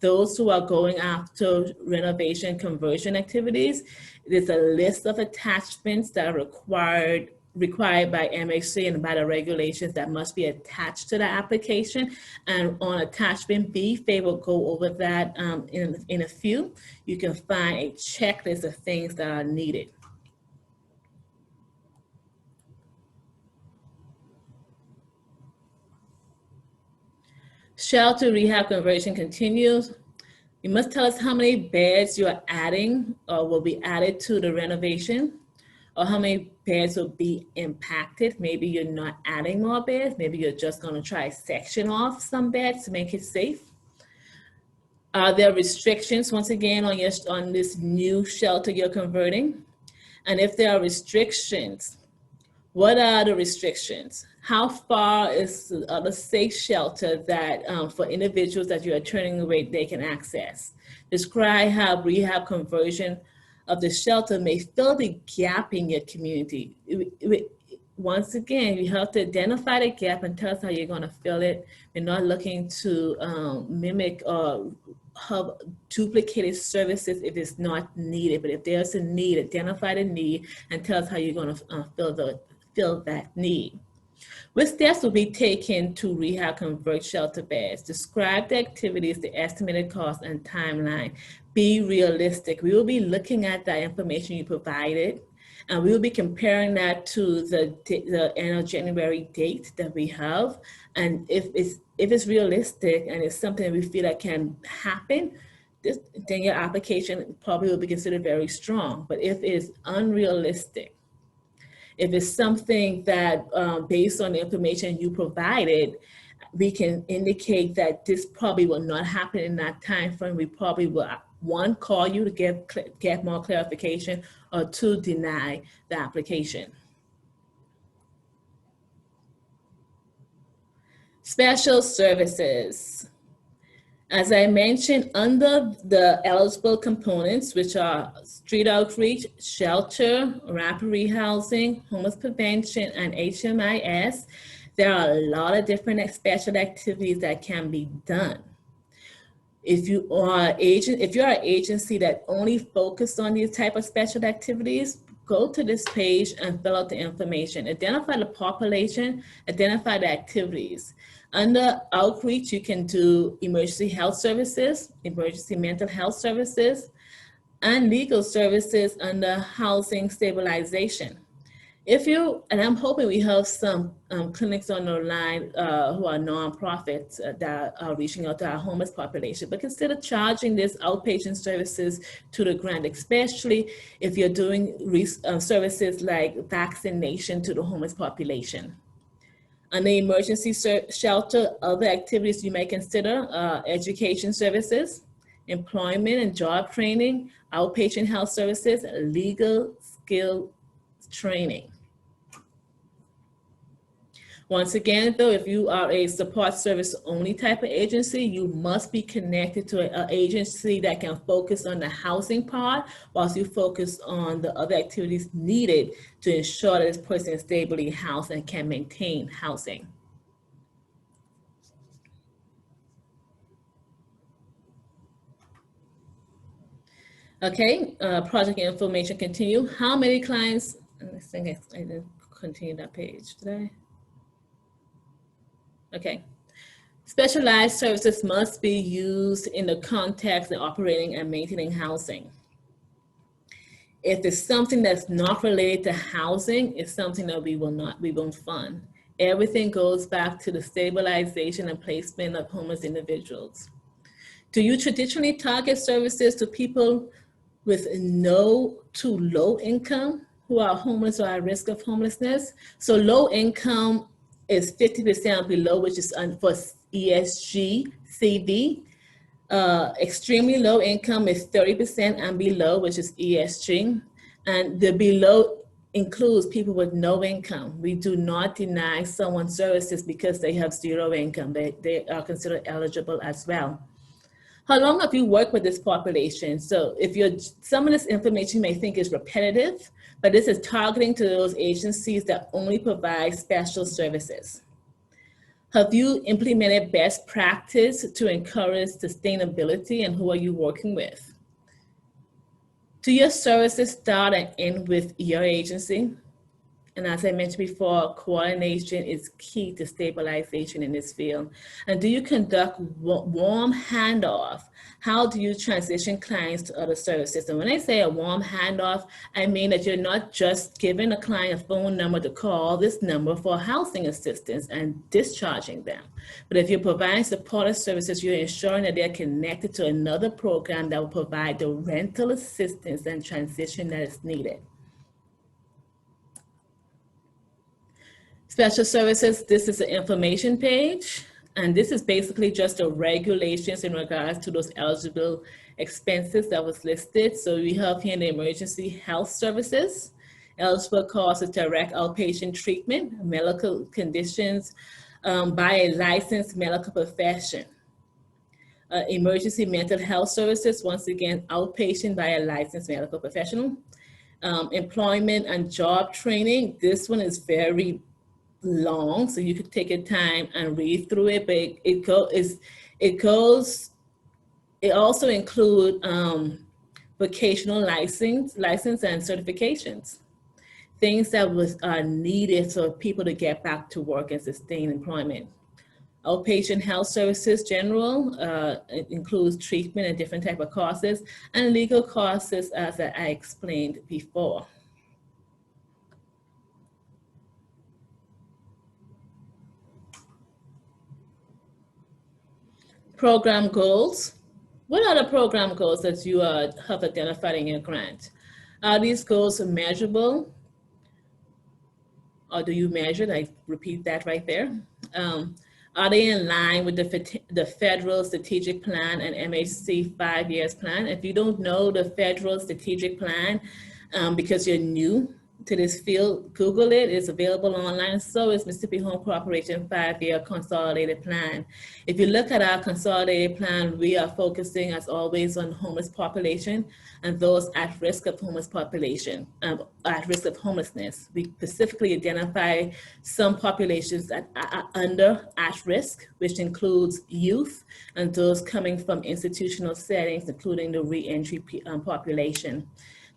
Those who are going after renovation conversion activities, there's a list of attachments that are required by MHC and by the regulations that must be attached to the application. And on attachment B, Faye will go over that in a few. You can find a checklist of things that are needed. Shelter rehab conversion continues. You must tell us how many beds you are adding or will be added to the renovation, or how many beds will be impacted. Maybe you're not adding more beds. Maybe you're just going to try section off some beds to make it safe. Are there restrictions, once again, on this new shelter you're converting? And if there are restrictions, what are the restrictions? How far is the safe shelter that for individuals that you are turning away, they can access? Describe how rehab conversion of the shelter may fill the gap in your community. Once again, you have to identify the gap and tell us how you're going to fill it. We're not looking to mimic or have duplicated services if it's not needed. But if there's a need, identify the need and tell us how you're going to fill that need. What steps will be taken to rehab convert shelter beds? Describe the activities, the estimated cost, and timeline. Be realistic. We will be looking at that information you provided, and we will be comparing that to the end of January date that we have. And if it's realistic and it's something we feel that can happen, then your application probably will be considered very strong. But if it's unrealistic, if it's something that based on the information you provided, we can indicate that this probably will not happen in that time frame. We probably will, one, call you to get more clarification, or two, deny the application. Special services. As I mentioned, under the eligible components, which are street outreach, shelter, rapid rehousing, homeless prevention, and HMIS, there are a lot of different special activities that can be done. If you are an agency that only focuses on these type of special activities, go to this page and fill out the information. Identify the population, identify the activities. Under outreach, you can do emergency health services, emergency mental health services, and legal services under housing stabilization. And I'm hoping we have some clinics on the line who are nonprofits that are reaching out to our homeless population, but consider charging this outpatient services to the grant, especially if you're doing services like vaccination to the homeless population. Under emergency shelter, other activities you may consider education services, employment and job training, outpatient health services, legal skill training. Once again, though, if you are a support service only type of agency, you must be connected to an agency that can focus on the housing part whilst you focus on the other activities needed to ensure that this person is stably housed and can maintain housing. Okay, project information continue. How many clients, I think I didn't continue that page, did I? Okay. Specialized services must be used in the context of operating and maintaining housing. If it's something that's not related to housing, it's something that we won't fund. Everything goes back to the stabilization and placement of homeless individuals. Do you traditionally target services to people with no to low income who are homeless or at risk of homelessness? So low income is 50% below, which is for ESG, CV. Extremely low income is 30% and below, which is ESG. And the below includes people with no income. We do not deny someone services because they have zero income. They are considered eligible as well. How long have you worked with this population? So if some of this information you may think is repetitive, but this is targeting to those agencies that only provide special services. Have you implemented best practice to encourage sustainability, and who are you working with? Do your services start and end with your agency? And as I mentioned before, coordination is key to stabilization in this field. And do you conduct warm handoff? How do you transition clients to other services? And when I say a warm handoff, I mean that you're not just giving a client a phone number to call this number for housing assistance and discharging them. But if you're providing supportive services, you're ensuring that they're connected to another program that will provide the rental assistance and transition that is needed. Special services, this is the information page, and this is basically just the regulations in regards to those eligible expenses that was listed. So we have here the emergency health services, eligible costs of direct outpatient treatment, medical conditions by a licensed medical profession. Emergency mental health services, once again, outpatient by a licensed medical professional. Employment and job training, this one is very long, so you could take your time and read through it, but it also includes vocational license and certifications, things that are needed for people to get back to work and sustain employment. Outpatient health services general, it includes treatment and different type of costs, and legal costs as I explained before. Program goals. What are the program goals that you have identified in your grant? Are these goals measurable? Or do you measure? I repeat that right there. Are they in line with the federal strategic plan and MHC 5 years plan? If you don't know the federal strategic plan because you're new to this field, Google it. It's available online. So is Mississippi Home Corporation 5-year consolidated plan. If you look at our consolidated plan, we are focusing as always on homeless population and those at risk of homeless population, at risk of homelessness. We specifically identify some populations that are at risk, which includes youth and those coming from institutional settings, including the re-entry population.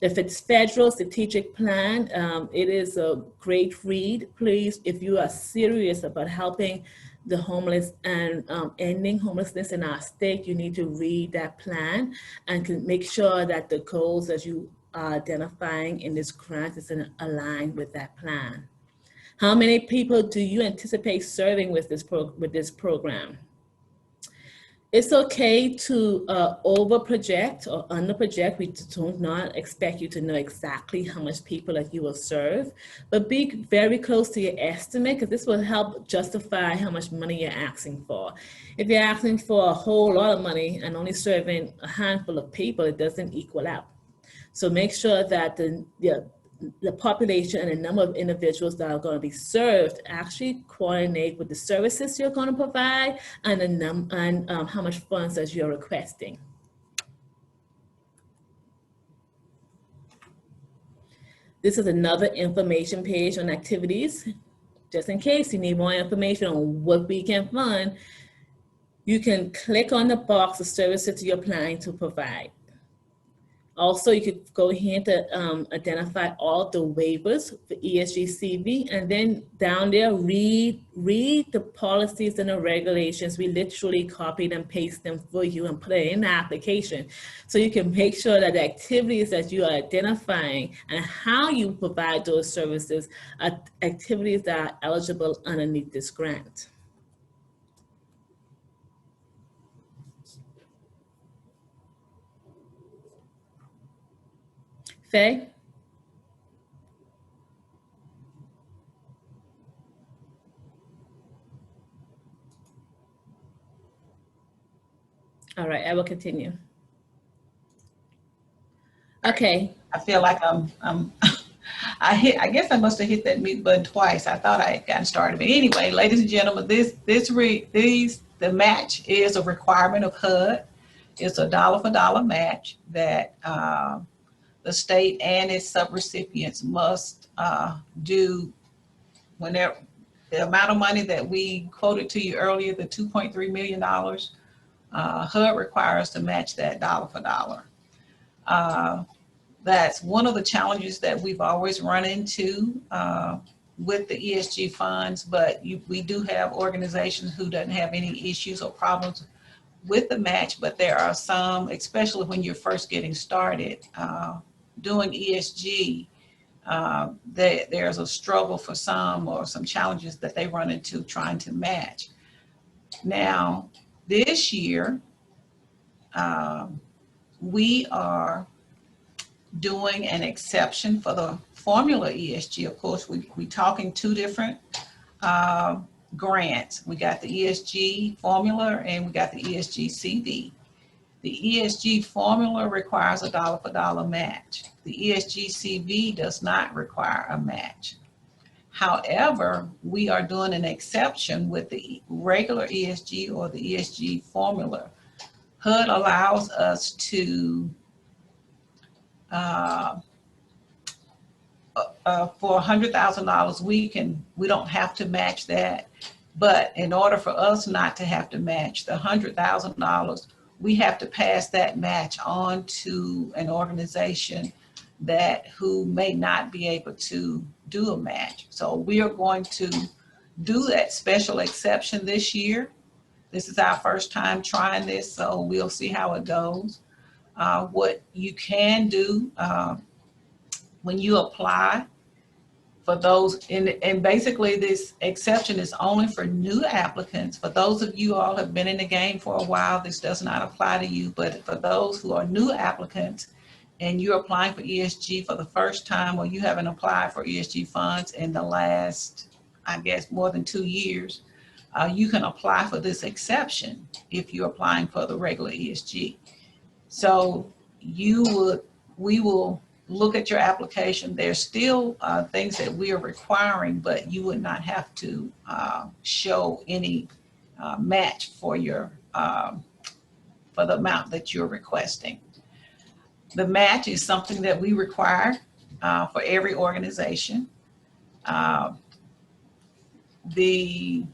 The federal strategic plan, it is a great read. Please, if you are serious about helping the homeless and ending homelessness in our state, you need to read that plan and can make sure that the goals that you are identifying in this grant is aligned with that plan. How many people do you anticipate serving with this program? It's okay to over project or under project. We do not expect you to know exactly how much people that you will serve, but be very close to your estimate because this will help justify how much money you're asking for. If you're asking for a whole lot of money and only serving a handful of people, it doesn't equal out. So make sure that the population and the number of individuals that are going to be served actually coordinate with the services you're going to provide and how much funds that you're requesting. This is another information page on activities. Just in case you need more information on what we can fund, you can click on the box of services you're planning to provide. Also, you could go here to identify all the waivers for ESG CV, and then down there, read the policies and the regulations. We literally copied and paste them for you and put it in the application. So you can make sure that the activities that you are identifying and how you provide those services are activities that are eligible underneath this grant. Faye? All right, I will continue. Okay. I feel like I guess I must have hit that mute button twice. I thought I had gotten started. But anyway, ladies and gentlemen, the match is a requirement of HUD. It's a dollar for dollar match that the state and its subrecipients must do when the amount of money that we quoted to you earlier, the $2.3 million, HUD requires to match that dollar for dollar. That's one of the challenges that we've always run into with the ESG funds, but we do have organizations who doesn't have any issues or problems with the match, but there are some, especially when you're first getting started doing ESG, there's a struggle for some or some challenges that they run into trying to match. Now, this year, we are doing an exception for the formula ESG. Of course, we talking two different grants. We got the ESG formula and we got the ESG CV. The ESG formula requires a dollar for dollar match. The ESG CV does not require a match. However, we are doing an exception with the regular ESG or the ESG formula. HUD allows us to for $100,000, we don't have to match that. But in order for us not to have to match the $100,000, we have to pass that match on to an organization who may not be able to do a match. So we are going to do that special exception this year. This is our first time trying this, so we'll see how it goes. What you can do when you apply for those, and basically this exception is only for new applicants. For those of you all have been in the game for a while, this does not apply to you, but for those who are new applicants and you're applying for ESG for the first time, or you haven't applied for ESG funds in the last, I guess, more than 2 years, you can apply for this exception if you're applying for the regular ESG. So we will look at your application. There's still things that we are requiring, but you would not have to show any match for your for the amount that you're requesting. The match is something that we require for every organization. The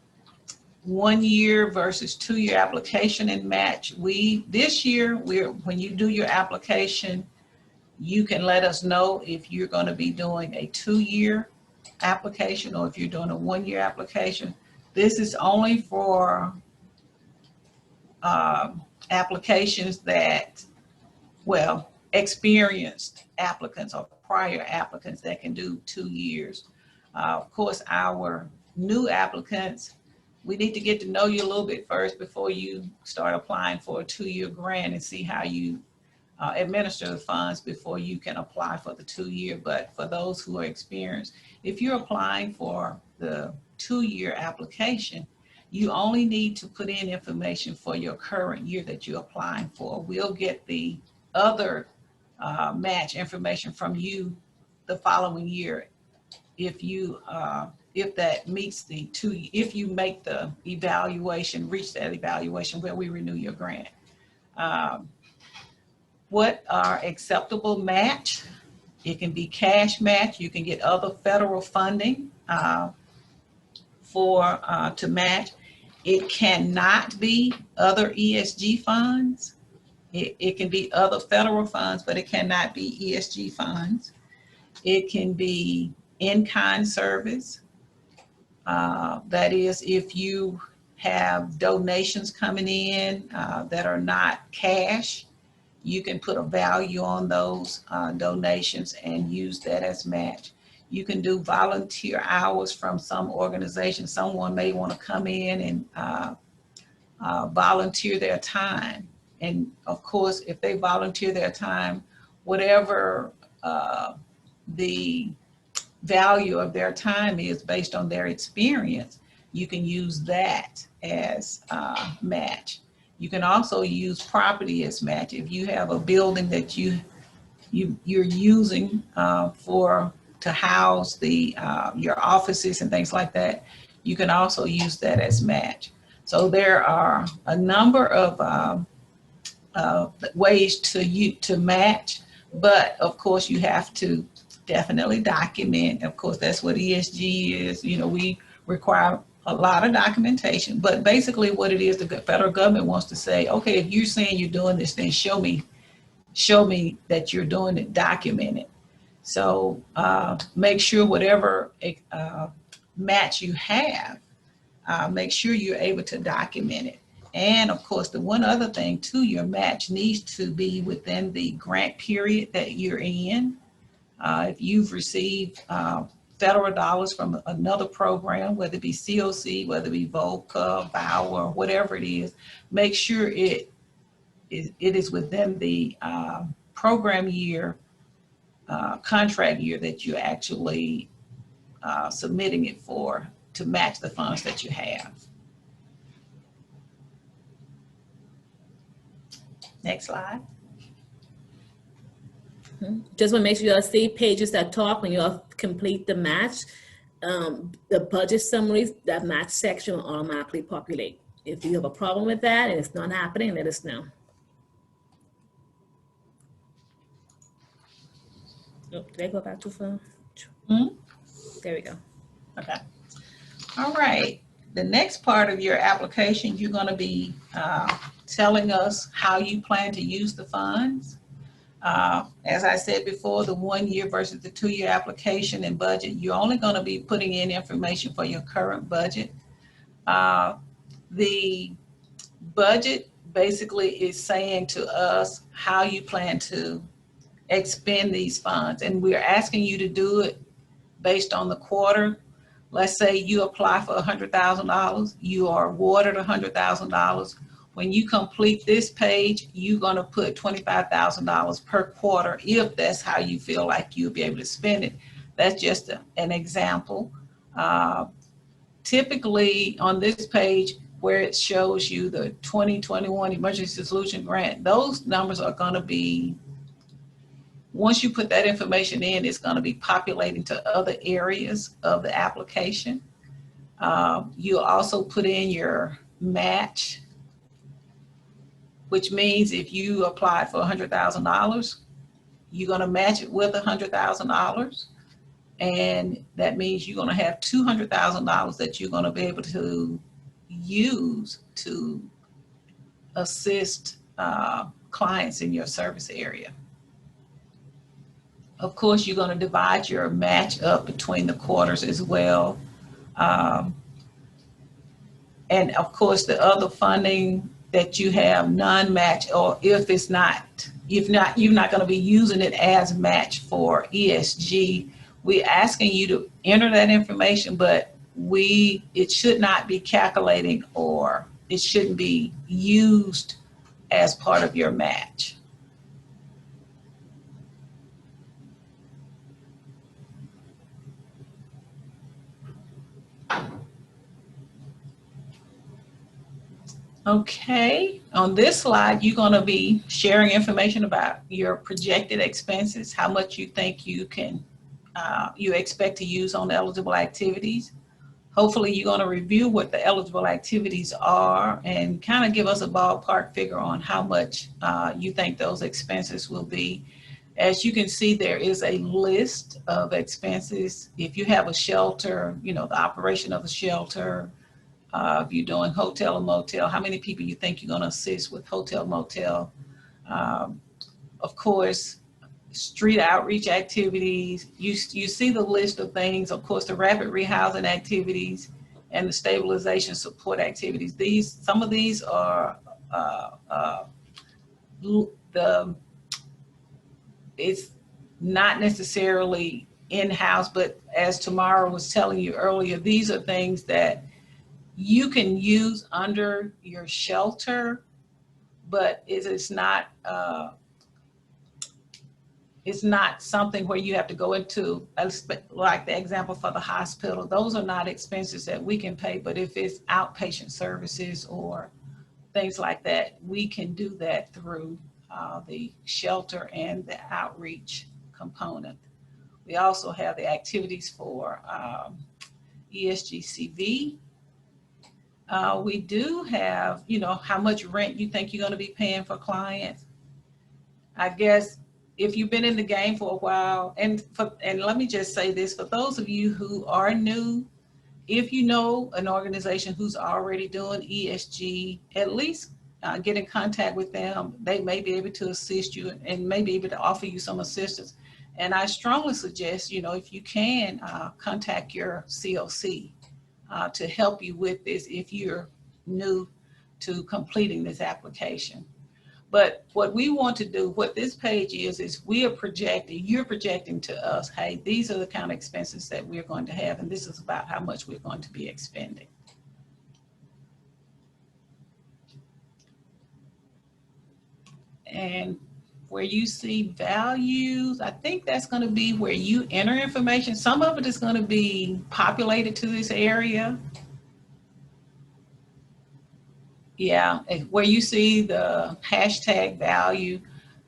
1 year versus 2 year application and match. This year, when you do your application, you can let us know if you're going to be doing a 2 year application or if you're doing a 1 year application. This is only for applications that, well, experienced applicants or prior applicants that can do 2 years. Of course, our new applicants, we need to get to know you a little bit first before you start applying for a 2 year grant and see how you administer the funds before you can apply for the 2 year. But for those who are experienced, if you're applying for the 2 year application, you only need to put in information for your current year that you're applying for. We'll get the other match information from you the following year if that meets if you make the evaluation, reach that evaluation where we renew your grant. What are acceptable match? It can be cash match. You can get other federal funding to match. It cannot be other ESG funds. It can be other federal funds, but it cannot be ESG funds. It can be in-kind service. That is, if you have donations coming in that are not cash, you can put a value on those donations and use that as match. You can do volunteer hours from some organization. Someone may want to come in and volunteer their time. And of course, if they volunteer their time, whatever the value of their time is based on their experience, you can use that as match. You can also use property as match. If you have a building that you're using to house your offices and things like that, you can also use that as match. So there are a number of ways to match, but of course you have to definitely document. Of course, that's what ESG is. You know, we require a lot of documentation, but basically what it is, the federal government wants to say, okay, if you're saying you're doing this, then show me that you're doing it, document it. So make sure whatever match you have, make sure you're able to document it. And of course, the one other thing too, your match needs to be within the grant period that you're in. If you've received federal dollars from another program, whether it be COC, whether it be VOCA, VOWA, whatever it is, make sure it is within the program year, contract year that you're actually submitting it for to match the funds that you have. Next slide. Just want to make sure you all see pages that talk when you all complete the match. The budget summaries, that match section will automatically populate. If you have a problem with that and it's not happening, let us know. Oh, did I go back too far? There we go. Okay. All right. The next part of your application, you're going to be telling us how you plan to use the funds. As I said before, the 1 year versus the 2 year application and budget, you're only going to be putting in information for your current budget. The budget basically is saying to us how you plan to expend these funds, and we're asking you to do it based on the quarter. Let's say you apply for $100,000, you are awarded $100,000. When you complete this page, you're going to put $25,000 per quarter if that's how you feel like you'll be able to spend it. That's just an example. Typically on this page where it shows you the 2021 Emergency Solution Grant, those numbers are going to be, once you put that information in, it's going to be populating to other areas of the application. You'll also put in your match, which means if you applied for $100,000, you're going to match it with $100,000. And that means you're going to have $200,000 that you're going to be able to use to assist clients in your service area. Of course, you're going to divide your match up between the quarters as well. And of course, the other funding that you have non-match, or if you're not going to be using it as match for ESG, we're asking you to enter that information, but it should not be calculating, or it shouldn't be used as part of your match. Okay, on this slide, you're going to be sharing information about your projected expenses, how much you think you can you expect to use on eligible activities. Hopefully you're going to review what the eligible activities are and kind of give us a ballpark figure on how much you think those expenses will be. As you can see, there is a list of expenses. If you have a shelter, you know, the operation of the shelter, if you're doing hotel or motel, how many people you think you're going to assist with hotel, motel. Of course, street outreach activities. You see the list of things. Of course, the rapid rehousing activities and the stabilization support activities. Some of these are it's not necessarily in-house, but as Tamara was telling you earlier, these are things that you can use under your shelter, but it's not something where you have to go into, like the example for the hospital. Those are not expenses that we can pay, but if it's outpatient services or things like that, we can do that through the shelter and the outreach component. We also have the activities for ESG CV. We do have, you know, how much rent you think you're going to be paying for clients. I guess if you've been in the game for a while, and let me just say this, for those of you who are new, if you know an organization who's already doing ESG, at least get in contact with them. They may be able to assist you and may be able to offer you some assistance. And I strongly suggest, you know, if you can, contact your COC to help you with this if you're new to completing this application. But what we want to do, what this page is you're projecting to us, hey, these are the kind of expenses that we're going to have, and this is about how much we're going to be expending. And where you see values, I think that's going to be where you enter information. Some of it is going to be populated to this area. Yeah, where you see the hashtag value,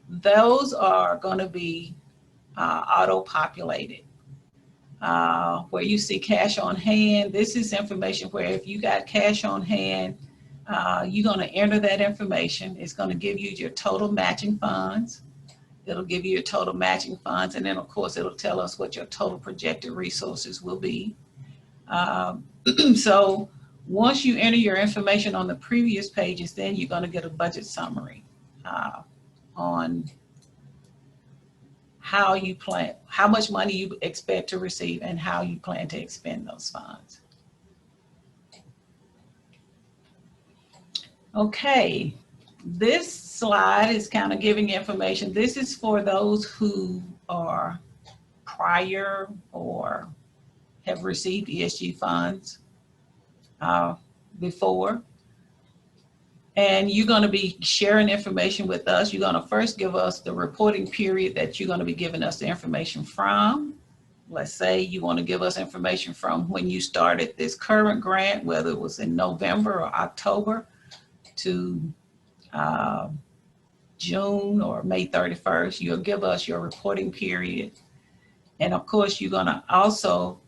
those are going to be auto-populated. Where you see cash on hand, this is information where if you got cash on hand, you're going to enter that information. It's going to give you your total matching funds. It'll give you your total matching funds. And then, of course, it'll tell us what your total projected resources will be. So once you enter your information on the previous pages, then you're going to get a budget summary on how you plan, how much money you expect to receive and how you plan to expend those funds. Okay, this slide is kind of giving information. This is for those who are prior or have received ESG funds before. And you're going to be sharing information with us. You're going to first give us the reporting period that you're going to be giving us the information from. Let's say you want to give us information from when you started this current grant, whether it was in November or October to June or May 31st. You'll give us your reporting period. And of course, you're going to also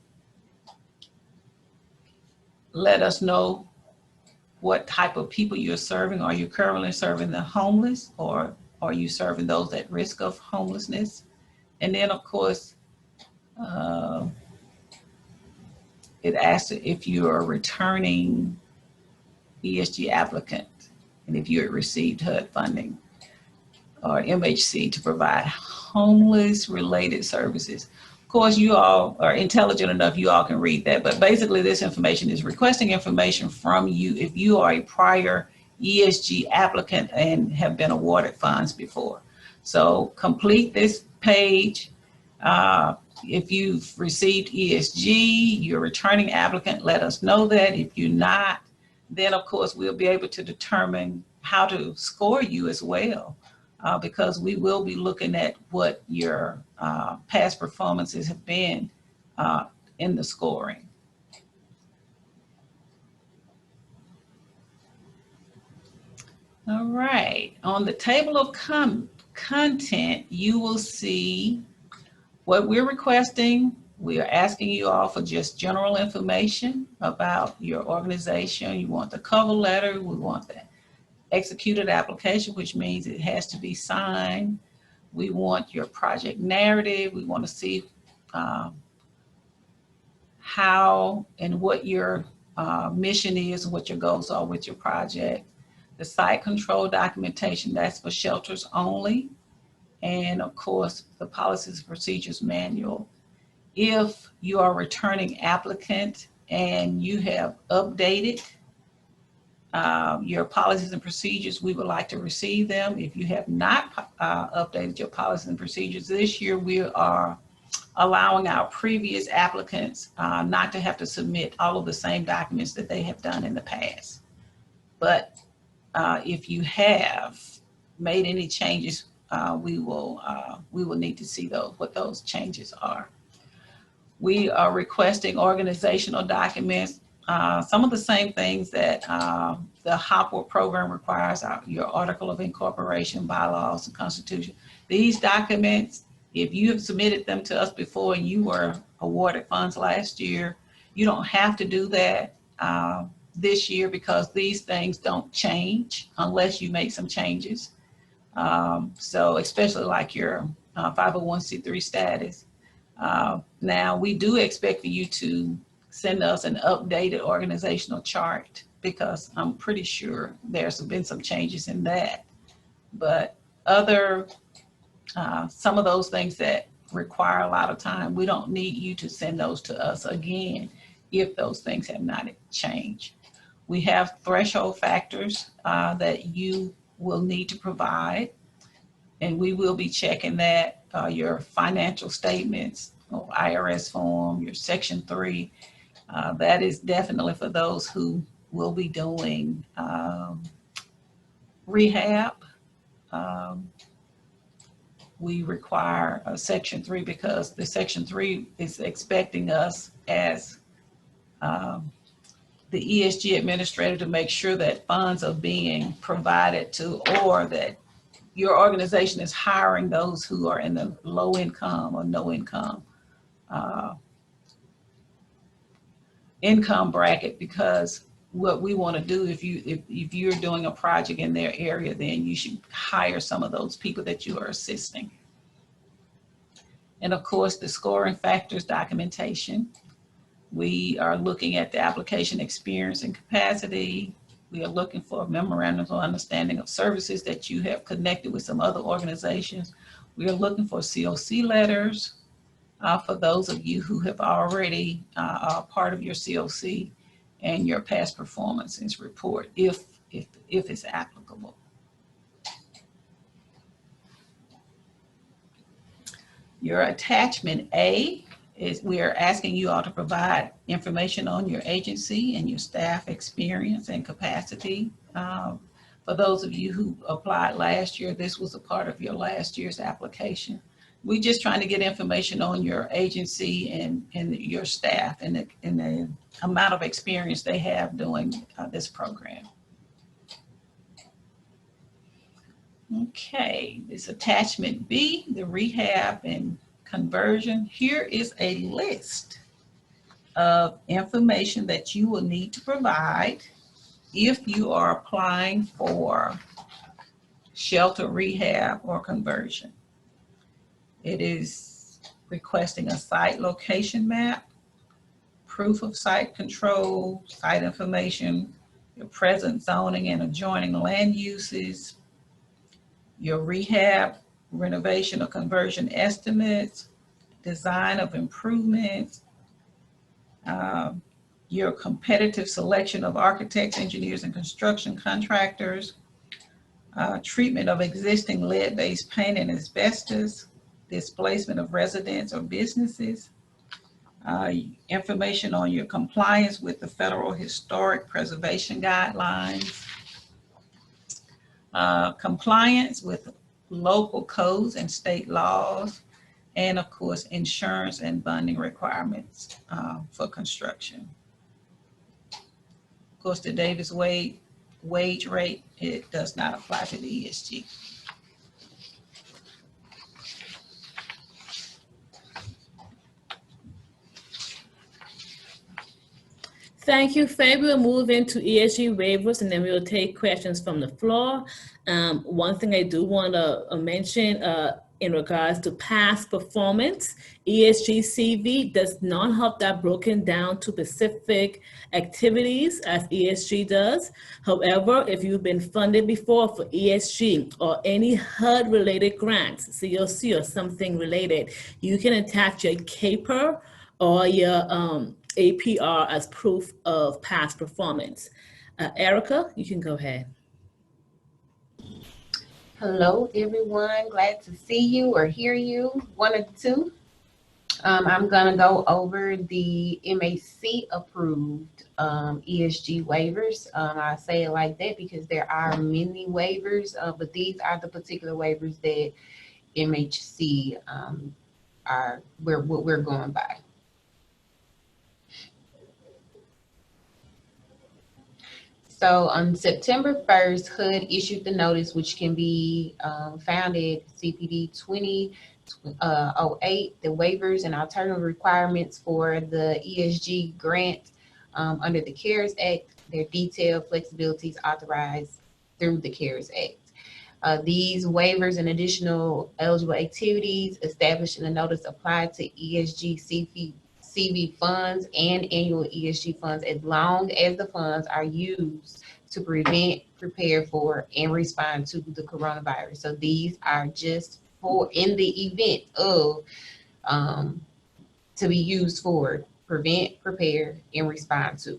let us know what type of people you're serving. Are you currently serving the homeless, or are you serving those at risk of homelessness? And then, of course, it asks if you're a returning ESG applicant and if you had received HUD funding or MHC to provide homeless related services. Of course, you all are intelligent enough, you all can read that, but basically this information is requesting information from you if you are a prior ESG applicant and have been awarded funds before. So complete this page. If you've received ESG, you're a returning applicant, let us know that. If you're not, then of course we'll be able to determine how to score you as well. Because we will be looking at what your past performances have been in the scoring. All right, on the table of content, you will see What we're requesting, we are asking you all for just general information about your organization. You want the cover letter, we want the executed application, which means it has to be signed. We want your project narrative. We want to see how and what your mission is and what your goals are with your project. The site control documentation, that's for shelters only. And of course, the policies and procedures manual. If you are a returning applicant and you have updated your policies and procedures, we would like to receive them. If you have not updated your policies and procedures this year, we are allowing our previous applicants not to have to submit all of the same documents that they have done in the past. But if you have made any changes, we will need to see what those changes are. We are requesting organizational documents, some of the same things that the HOPWA program requires, your article of incorporation, bylaws, and constitution. These documents, if you have submitted them to us before and you were awarded funds last year, you don't have to do that this year because these things don't change unless you make some changes. So especially like your 501c3 status. Now we do expect for you to send us an updated organizational chart because I'm pretty sure there's been some changes in that. But some of those things that require a lot of time, we don't need you to send those to us again if those things have not changed. We have threshold factors that you will need to provide, and we will be checking that, your financial statements, or IRS form, your Section 3. That is definitely for those who will be doing rehab. We require a Section 3 because the Section 3 is expecting us as the ESG administrator to make sure that funds are being provided to, or that your organization is hiring those who are in the low income or no income income bracket, because what we want to do, if you're doing a project in their area, then you should hire some of those people that you are assisting. And of course, the scoring factors documentation. We are looking at the application experience and capacity. We are looking for memorandums of understanding of services that you have connected with some other organizations. We are looking for COC letters for those of you who have already are part of your COC, and your past performances report if it's applicable. Your attachment A is we are asking you all to provide information on your agency and your staff experience and capacity. For those of you who applied last year, this was a part of your last year's application. We're just trying to get information on your agency and your staff and the amount of experience they have doing this program. Okay, this attachment B, the rehab and conversion. Here is a list of information that you will need to provide if you are applying for shelter rehab or conversion. It is requesting a site location map, proof of site control, site information, your present zoning and adjoining land uses, your rehab, renovation or conversion estimates, design of improvements, your competitive selection of architects, engineers, and construction contractors, treatment of existing lead-based paint and asbestos, displacement of residents or businesses, information on your compliance with the Federal Historic Preservation Guidelines, compliance with local codes and state laws, and of course, insurance and bonding requirements for construction. Of course, the Davis wage rate, it does not apply to the ESG. Thank you, Faye. We'll move into ESG waivers and then we'll take questions from the floor. One thing I do want to mention in regards to past performance, ESG CV does not have that broken down to specific activities as ESG does. However, if you've been funded before for ESG or any HUD related grants, COC or something related, you can attach your CAPER or your APR as proof of past performance. Erica, you can go ahead. Hello, everyone. Glad to see you or hear you, one of the two. I'm going to go over the MAC approved ESG waivers. I say it like that because there are many waivers, but these are the particular waivers that MHC what we're going by. So on September 1st, HUD issued the notice, which can be found at CPD 2008, the waivers and alternative requirements for the ESG grant under the CARES Act. Their detailed flexibilities authorized through the CARES Act. These waivers and additional eligible activities established in the notice apply to ESG CV funds and annual ESG funds as long as the funds are used to prevent, prepare for, and respond to the coronavirus. So these are just for in the event of to be used for prevent, prepare, and respond to.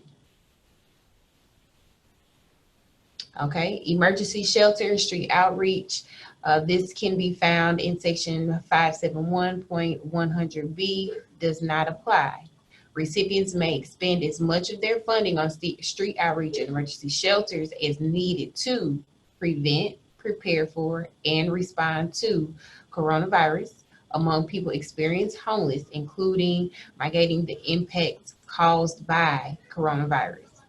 Okay, emergency shelter and street outreach. This can be found in section 571.100B, does not apply. Recipients may expend as much of their funding on street outreach and emergency shelters as needed to prevent, prepare for, and respond to coronavirus among people experiencing homeless, including mitigating the impacts caused by coronavirus.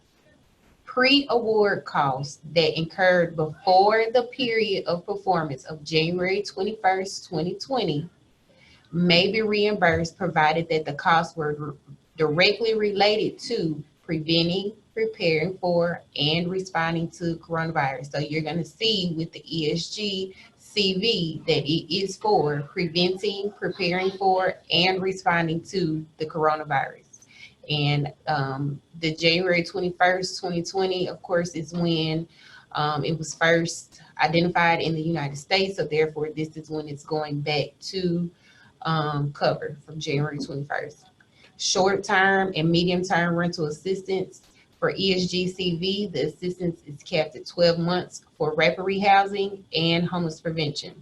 Pre-award costs that incurred before the period of performance of January 21st, 2020 may be reimbursed provided that the costs were directly related to preventing, preparing for, and responding to coronavirus. So you're going to see with the ESG CV that it is for preventing, preparing for, and responding to the coronavirus. And the January 21st, 2020, of course, is when it was first identified in the United States. So therefore, this is when it's going back to cover from January 21st. Short-term and medium-term rental assistance for ESG CV, the assistance is capped at 12 months for rapid rehousing and homeless prevention.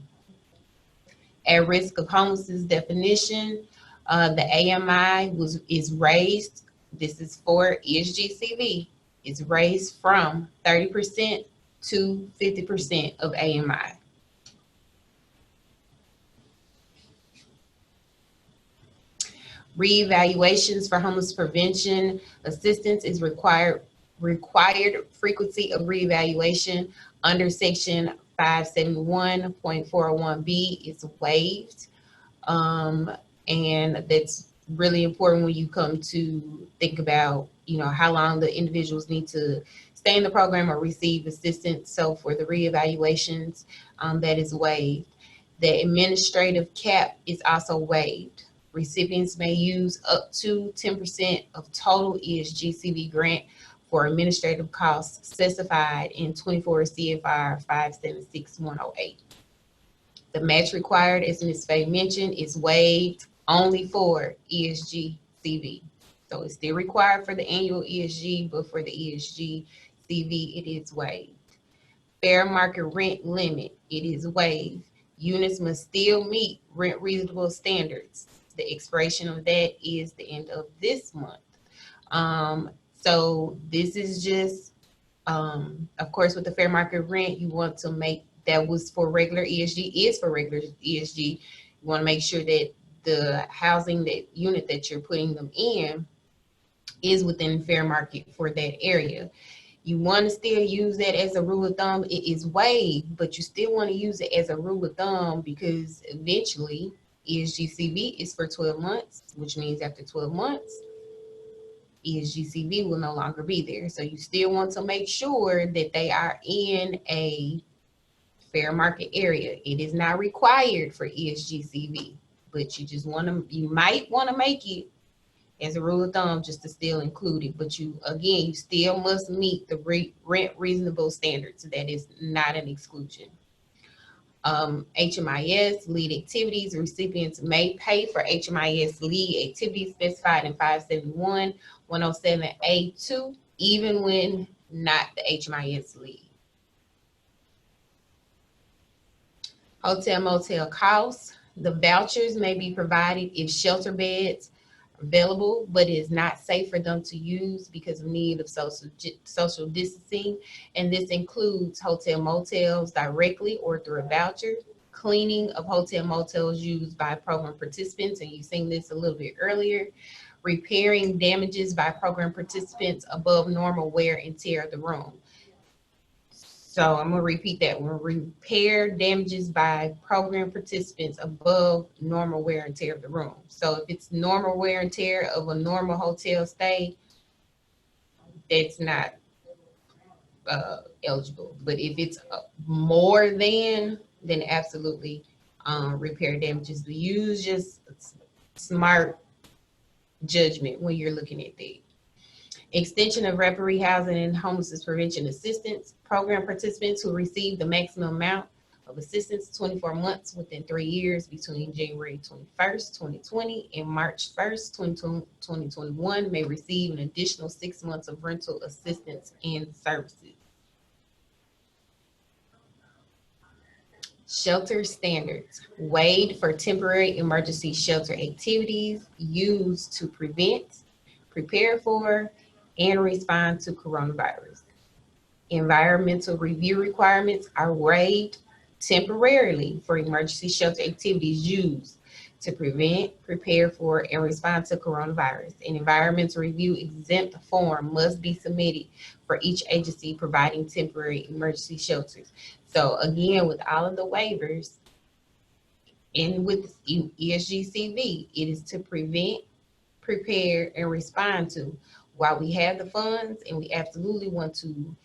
At risk of homelessness definition, the AMI is raised. This is for ESG CV. It's raised from 30% to 50% of AMI. Reevaluations for homeless prevention assistance is required frequency of reevaluation under section 571.401B is waived. And that's really important when you come to think about, how long the individuals need to stay in the program or receive assistance. So for the reevaluations, that is waived. The administrative cap is also waived. Recipients may use up to 10% of total ESG CV grant for administrative costs specified in 24 CFR 576108. The match required, as Ms. Faye mentioned, is waived only for ESG CV. So it's still required for the annual ESG, but for the ESG CV, it is waived. Fair market rent limit, it is waived. Units must still meet rent reasonable standards. The expiration of that is the end of this month. So this is just, of course, with the fair market rent, you want to make that was for regular ESG is for regular ESG. You want to make sure that the housing, that unit that you're putting them in is within fair market for that area. You want to still use that as a rule of thumb. It is waived, but you still want to use it as a rule of thumb because eventually ESG CV is for 12 months, which means after 12 months, ESGCV will no longer be there. So you still want to make sure that they are in a fair market area. It is not required for ESGCV, but you might want to make it as a rule of thumb just to still include it. But you still must meet the rent reasonable standards. That is not an exclusion. HMIS lead activities, recipients may pay for HMIS lead activities specified in 571, 107A2, even when not the HMIS lead. Hotel motel costs, the vouchers may be provided if shelter beds are available, but it is not safe for them to use because of need of social distancing. And this includes hotel motels directly or through a voucher, cleaning of hotel motels used by program participants, and you've seen this a little bit earlier, repairing damages by program participants above normal wear and tear of the room. So I'm going to repeat that. We'll repair damages by program participants above normal wear and tear of the room. So if it's normal wear and tear of a normal hotel stay, that's not eligible. But if it's more than, then absolutely repair damages. Use just smart judgment when you're looking at that. Extension of reparee housing and homelessness prevention assistance. Program participants who receive the maximum amount of assistance 24 months within 3 years between January 21st, 2020 and March 1st, 2021 may receive an additional 6 months of rental assistance and services. Shelter standards. WAID for temporary emergency shelter activities used to prevent, prepare for, and respond to coronavirus. Environmental review requirements are waived temporarily for emergency shelter activities used to prevent, prepare for, and respond to coronavirus. An environmental review exempt form must be submitted for each agency providing temporary emergency shelters. So again, with all of the waivers and with ESGCV, it is to prevent, prepare, and respond to. While we have the funds and we absolutely want to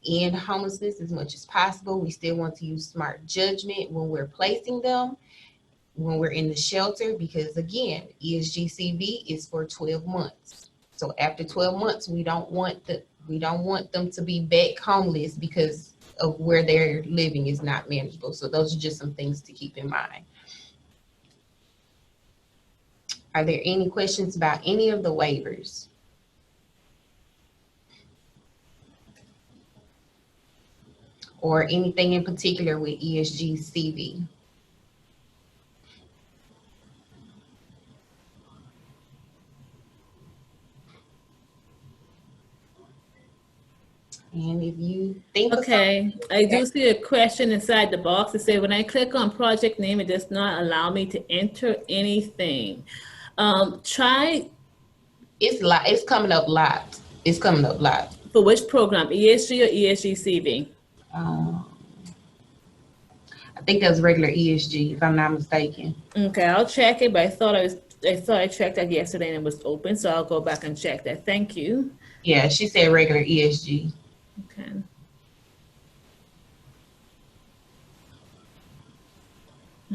end homelessness as much as possible, we still want to use smart judgment when we're placing them, when we're in the shelter, because again, ESGCV is for 12 months. So after 12 months, we don't want them to be back homeless because of where they're living is not manageable. So those are just some things to keep in mind. Are there any questions about any of the waivers? Or anything in particular with ESGCV? And if you think okay, I do see a question inside the box that says, when I click on project name, it does not allow me to enter anything. Try. It's coming up live. It's coming up live. For which program, ESG or ESGCV? I think that was regular ESG, if I'm not mistaken. Okay, I'll check it, but I thought I checked that yesterday and it was open, so I'll go back and check that. Thank you. Yeah, she said regular ESG. Okay.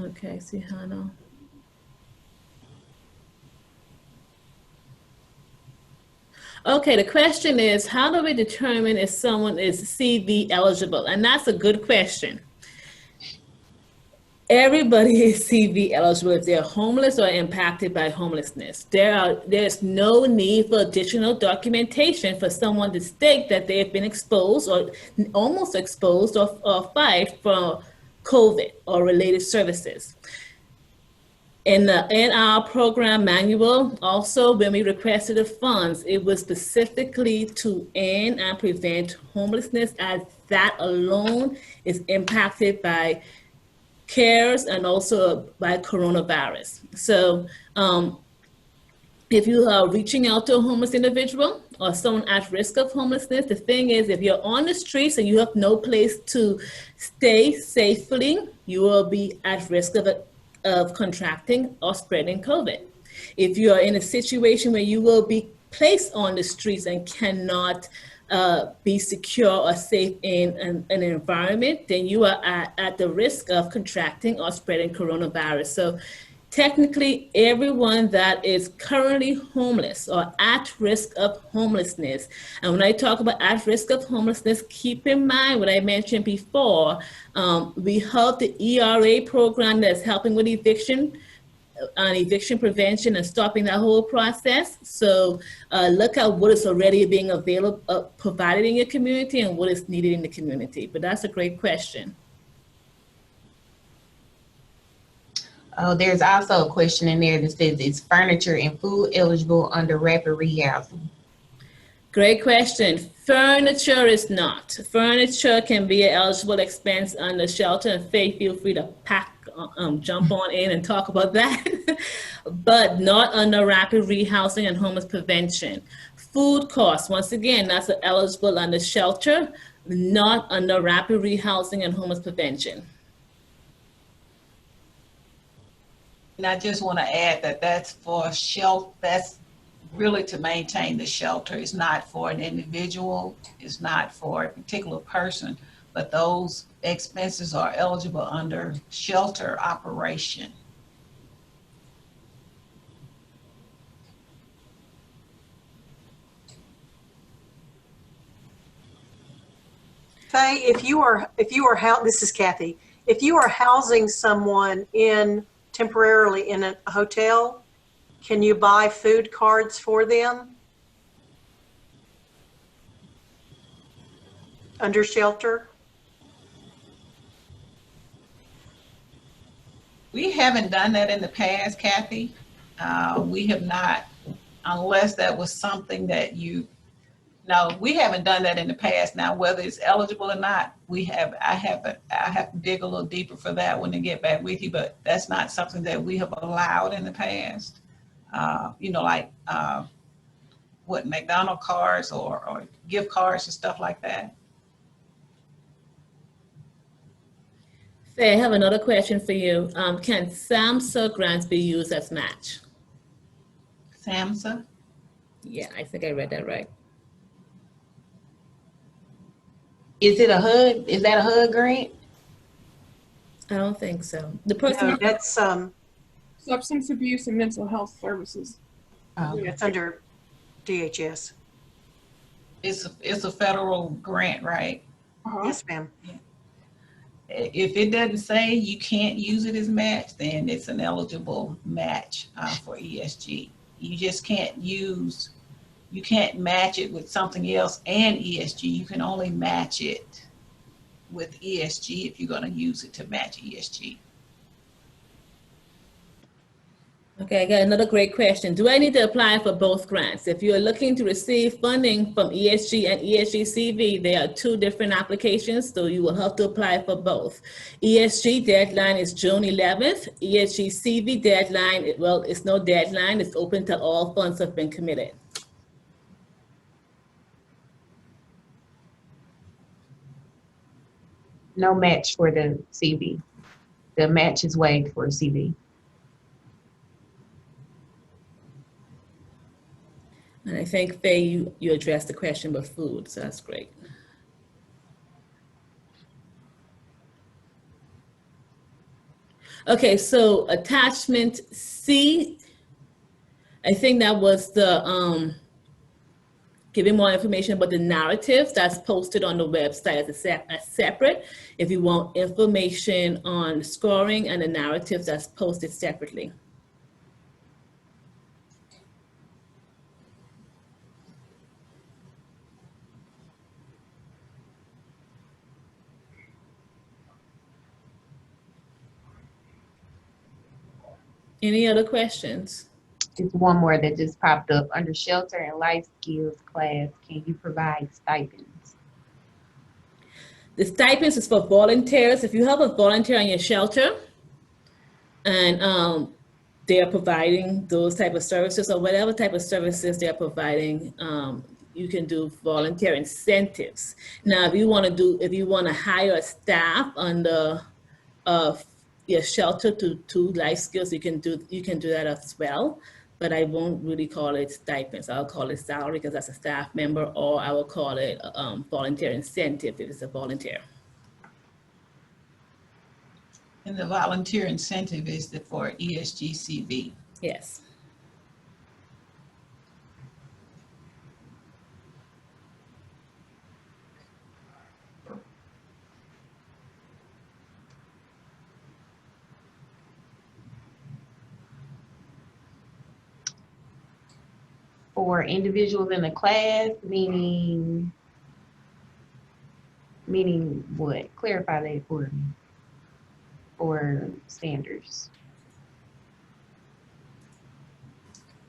Okay, see Hannah. Okay, the question is, how do we determine if someone is CV eligible? And that's a good question. Everybody is CV eligible if they're homeless or impacted by homelessness. There's no need for additional documentation for someone to state that they have been exposed or almost exposed or fired from COVID or related services. In our program manual, also, when we requested the funds, it was specifically to end and prevent homelessness, as that alone is impacted by CARES and also by coronavirus. So if you are reaching out to a homeless individual or someone at risk of homelessness, the thing is, if you're on the streets and you have no place to stay safely, you will be at risk of contracting or spreading COVID. If you are in a situation where you will be placed on the streets and cannot be secure or safe in an environment, then you are at the risk of contracting or spreading coronavirus. So technically, everyone that is currently homeless or at risk of homelessness, and when I talk about at risk of homelessness, keep in mind what I mentioned before. We have the ERA program that's helping with eviction prevention and stopping that whole process. So look at what is already being available, provided in your community, and what is needed in the community. But that's a great question. Oh, there's also a question in there that says, is furniture and food eligible under rapid rehousing? Great question. Furniture is not. Furniture can be an eligible expense under shelter, and Faye, feel free to jump on in and talk about that, but not under rapid rehousing and homeless prevention. Food costs, once again, that's eligible under shelter, not under rapid rehousing and homeless prevention. And I just want to add that that's for shelter, that's really to maintain the shelter. It's not for an individual, it's not for a particular person, but those expenses are eligible under shelter operation. Faye, if you are this is Kathy. If you are housing someone temporarily in a hotel, can you buy food cards for them under shelter? We haven't done that in the past, Kathy. We have not, unless that was something that no, we haven't done that in the past. Now, whether it's eligible or not, I have to dig a little deeper for that one and get back with you, but that's not something that we have allowed in the past. Like McDonald's cards or gift cards and stuff like that. Faye, I have another question for you. Can SAMHSA grants be used as match? SAMHSA? Yeah, I think I read that right. Is it a HUD? Is that a HUD grant? I don't think so. The person No, that's Substance abuse and mental health services. it's under DHS. It's a federal grant, right? Yes, ma'am. If it doesn't say you can't use it as match, then it's an eligible match for ESG. You just you can't match it with something else and ESG. You can only match it with ESG if you're going to use it to match ESG. Okay, I got another great question. Do I need to apply for both grants? If you're looking to receive funding from ESG and ESG CV, they are two different applications, so you will have to apply for both. ESG deadline is June 11th. ESG CV deadline, well, it's no deadline. It's open till all funds have been committed. No match for the CV. The match is waived for CV. And I think, Faye, you addressed the question about food, so that's great. Okay, so attachment C, I think that was the giving more information about the narratives that's posted on the website as separate. If you want information on scoring and the narratives, that's posted separately. Any other questions? Just one more that just popped up. Under shelter and life skills class, can you provide stipends? The stipends is for volunteers. If you have a volunteer in your shelter and they are providing those type of services or whatever type of services they're providing, you can do volunteer incentives. Now, if you want to hire a staff under your shelter to life skills, you can do that as well. but I won't really call it stipends. I'll call it salary because that's a staff member, or I will call it volunteer incentive if it's a volunteer. And the volunteer incentive is for ESGCV. Yes. For individuals in the class, meaning what? Clarify that for me. For standards.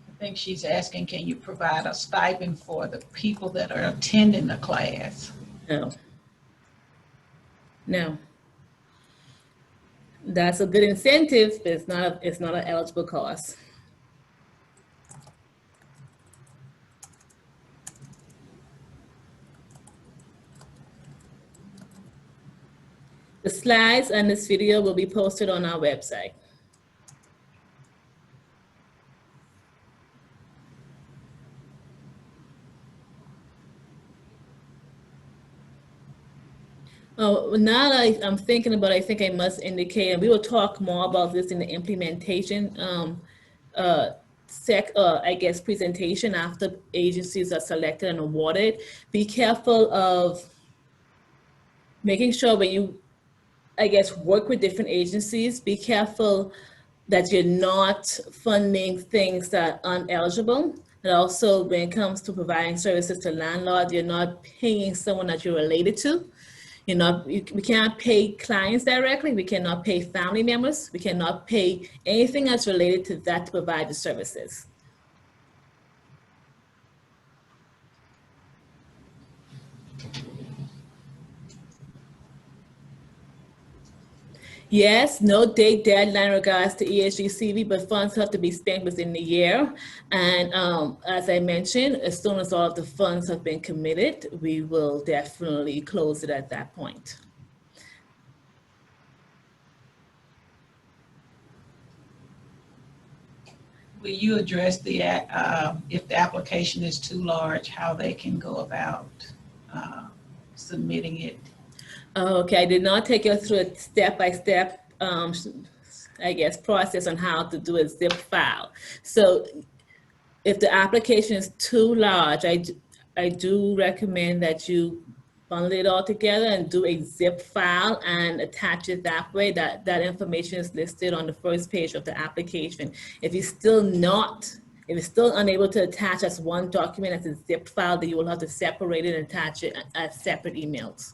I think she's asking, can you provide a stipend for the people that are attending the class? No. No. That's a good incentive, but it's not an eligible cost. The slides and this video will be posted on our website. Oh, now that I'm thinking about it, I think I must indicate, and we will talk more about this in the implementation I guess presentation after agencies are selected and awarded. Be careful of making sure when you, I guess, work with different agencies, be careful that you're not funding things that are ineligible. And also when it comes to providing services to landlords, you're not paying someone that you're related to. We cannot pay clients directly. We cannot pay family members. We cannot pay anything that's related to that to provide the services. Yes, no date deadline in regards to ESG but funds have to be spent within the year. And as I mentioned, as soon as all of the funds have been committed, we will definitely close it at that point. Will you address the, if the application is too large, how they can go about submitting it? Okay, I did not take you through a step-by-step, I guess, process on how to do a zip file. So if the application is too large, I do recommend that you bundle it all together and do a zip file and attach it that way. That information is listed on the first page of the application. If you're still unable to attach as one document as a zip file, then you will have to separate it and attach it as separate emails.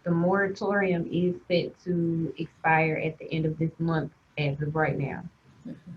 The moratorium is set to expire at the end of this month as of right now. Mm-hmm.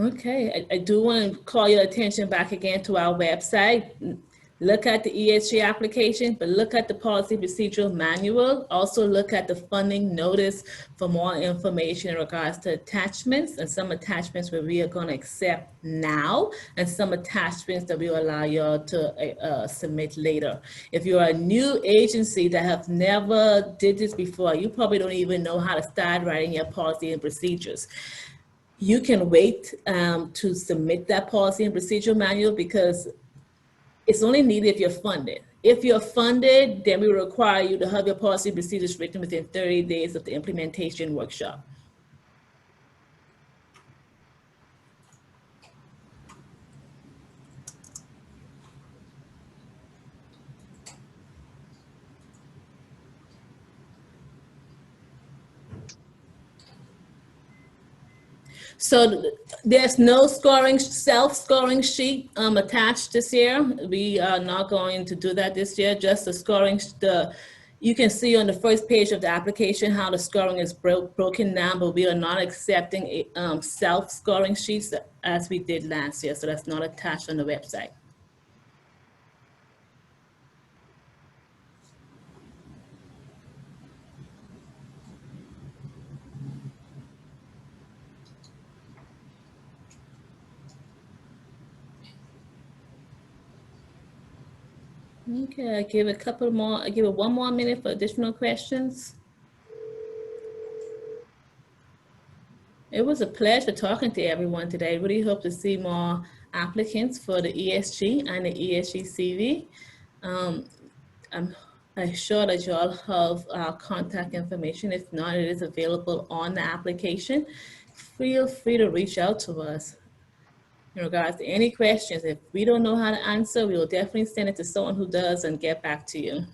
Okay, I do want to call your attention back again to our website. Look at the ESG application, but look at the policy procedural manual. Also look at the funding notice for more information in regards to attachments, and some attachments where we are going to accept now, and some attachments that we will allow you to submit later. If you're a new agency that have never did this before, you probably don't even know how to start writing your policy and procedures. You can wait to submit that policy and procedural manual because it's only needed if you're funded. If you're funded, then we require you to have your policy and procedures written within 30 days of the implementation workshop. So there's no self-scoring sheet attached this year. We are not going to do that this year, just the scoring. You can see on the first page of the application how the scoring is broken down, but we are not accepting self-scoring sheets as we did last year. So that's not attached on the website. Okay, I give it one more minute for additional questions. It was a pleasure talking to everyone today. Really hope to see more applicants for the ESG and the ESG CV. I'm sure that you all have our contact information. If not, it is available on the application. Feel free to reach out to us in regards to any questions. If we don't know how to answer, we will definitely send it to someone who does and get back to you.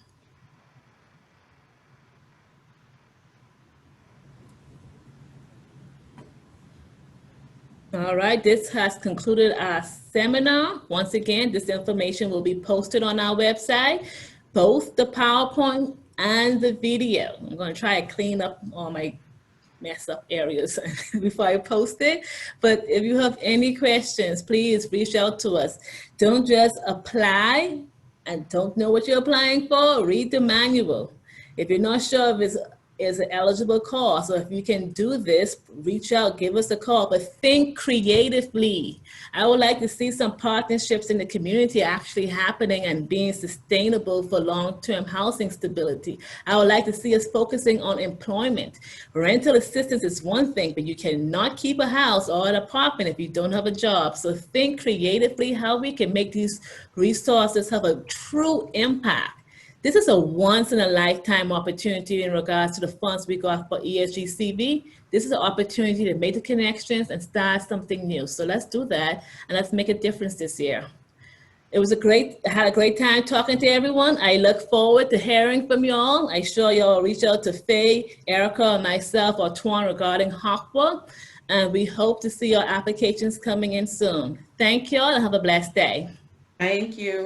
All right, this has concluded our seminar. Once again, this information will be posted on our website, both the PowerPoint and the video. I'm going to try to clean up all my mess up areas before I post it. But if you have any questions, please reach out to us. Don't just apply and don't know what you're applying for. Read the manual. If you're not sure if it's an eligible course, or if you can do this, reach out, give us a call, but think creatively. I would like to see some partnerships in the community actually happening and being sustainable for long-term housing stability. I would like to see us focusing on employment. Rental assistance is one thing, but you cannot keep a house or an apartment if you don't have a job. So think creatively how we can make these resources have a true impact. This is a once-in-a-lifetime opportunity in regards to the funds we got for ESG CV. This is an opportunity to make the connections and start something new. So let's do that and let's make a difference this year. It was I had a great time talking to everyone. I look forward to hearing from y'all. I'm sure y'all reach out to Faye, Erica, and myself or Tuan regarding HOPWA. And we hope to see your applications coming in soon. Thank y'all and have a blessed day. Thank you.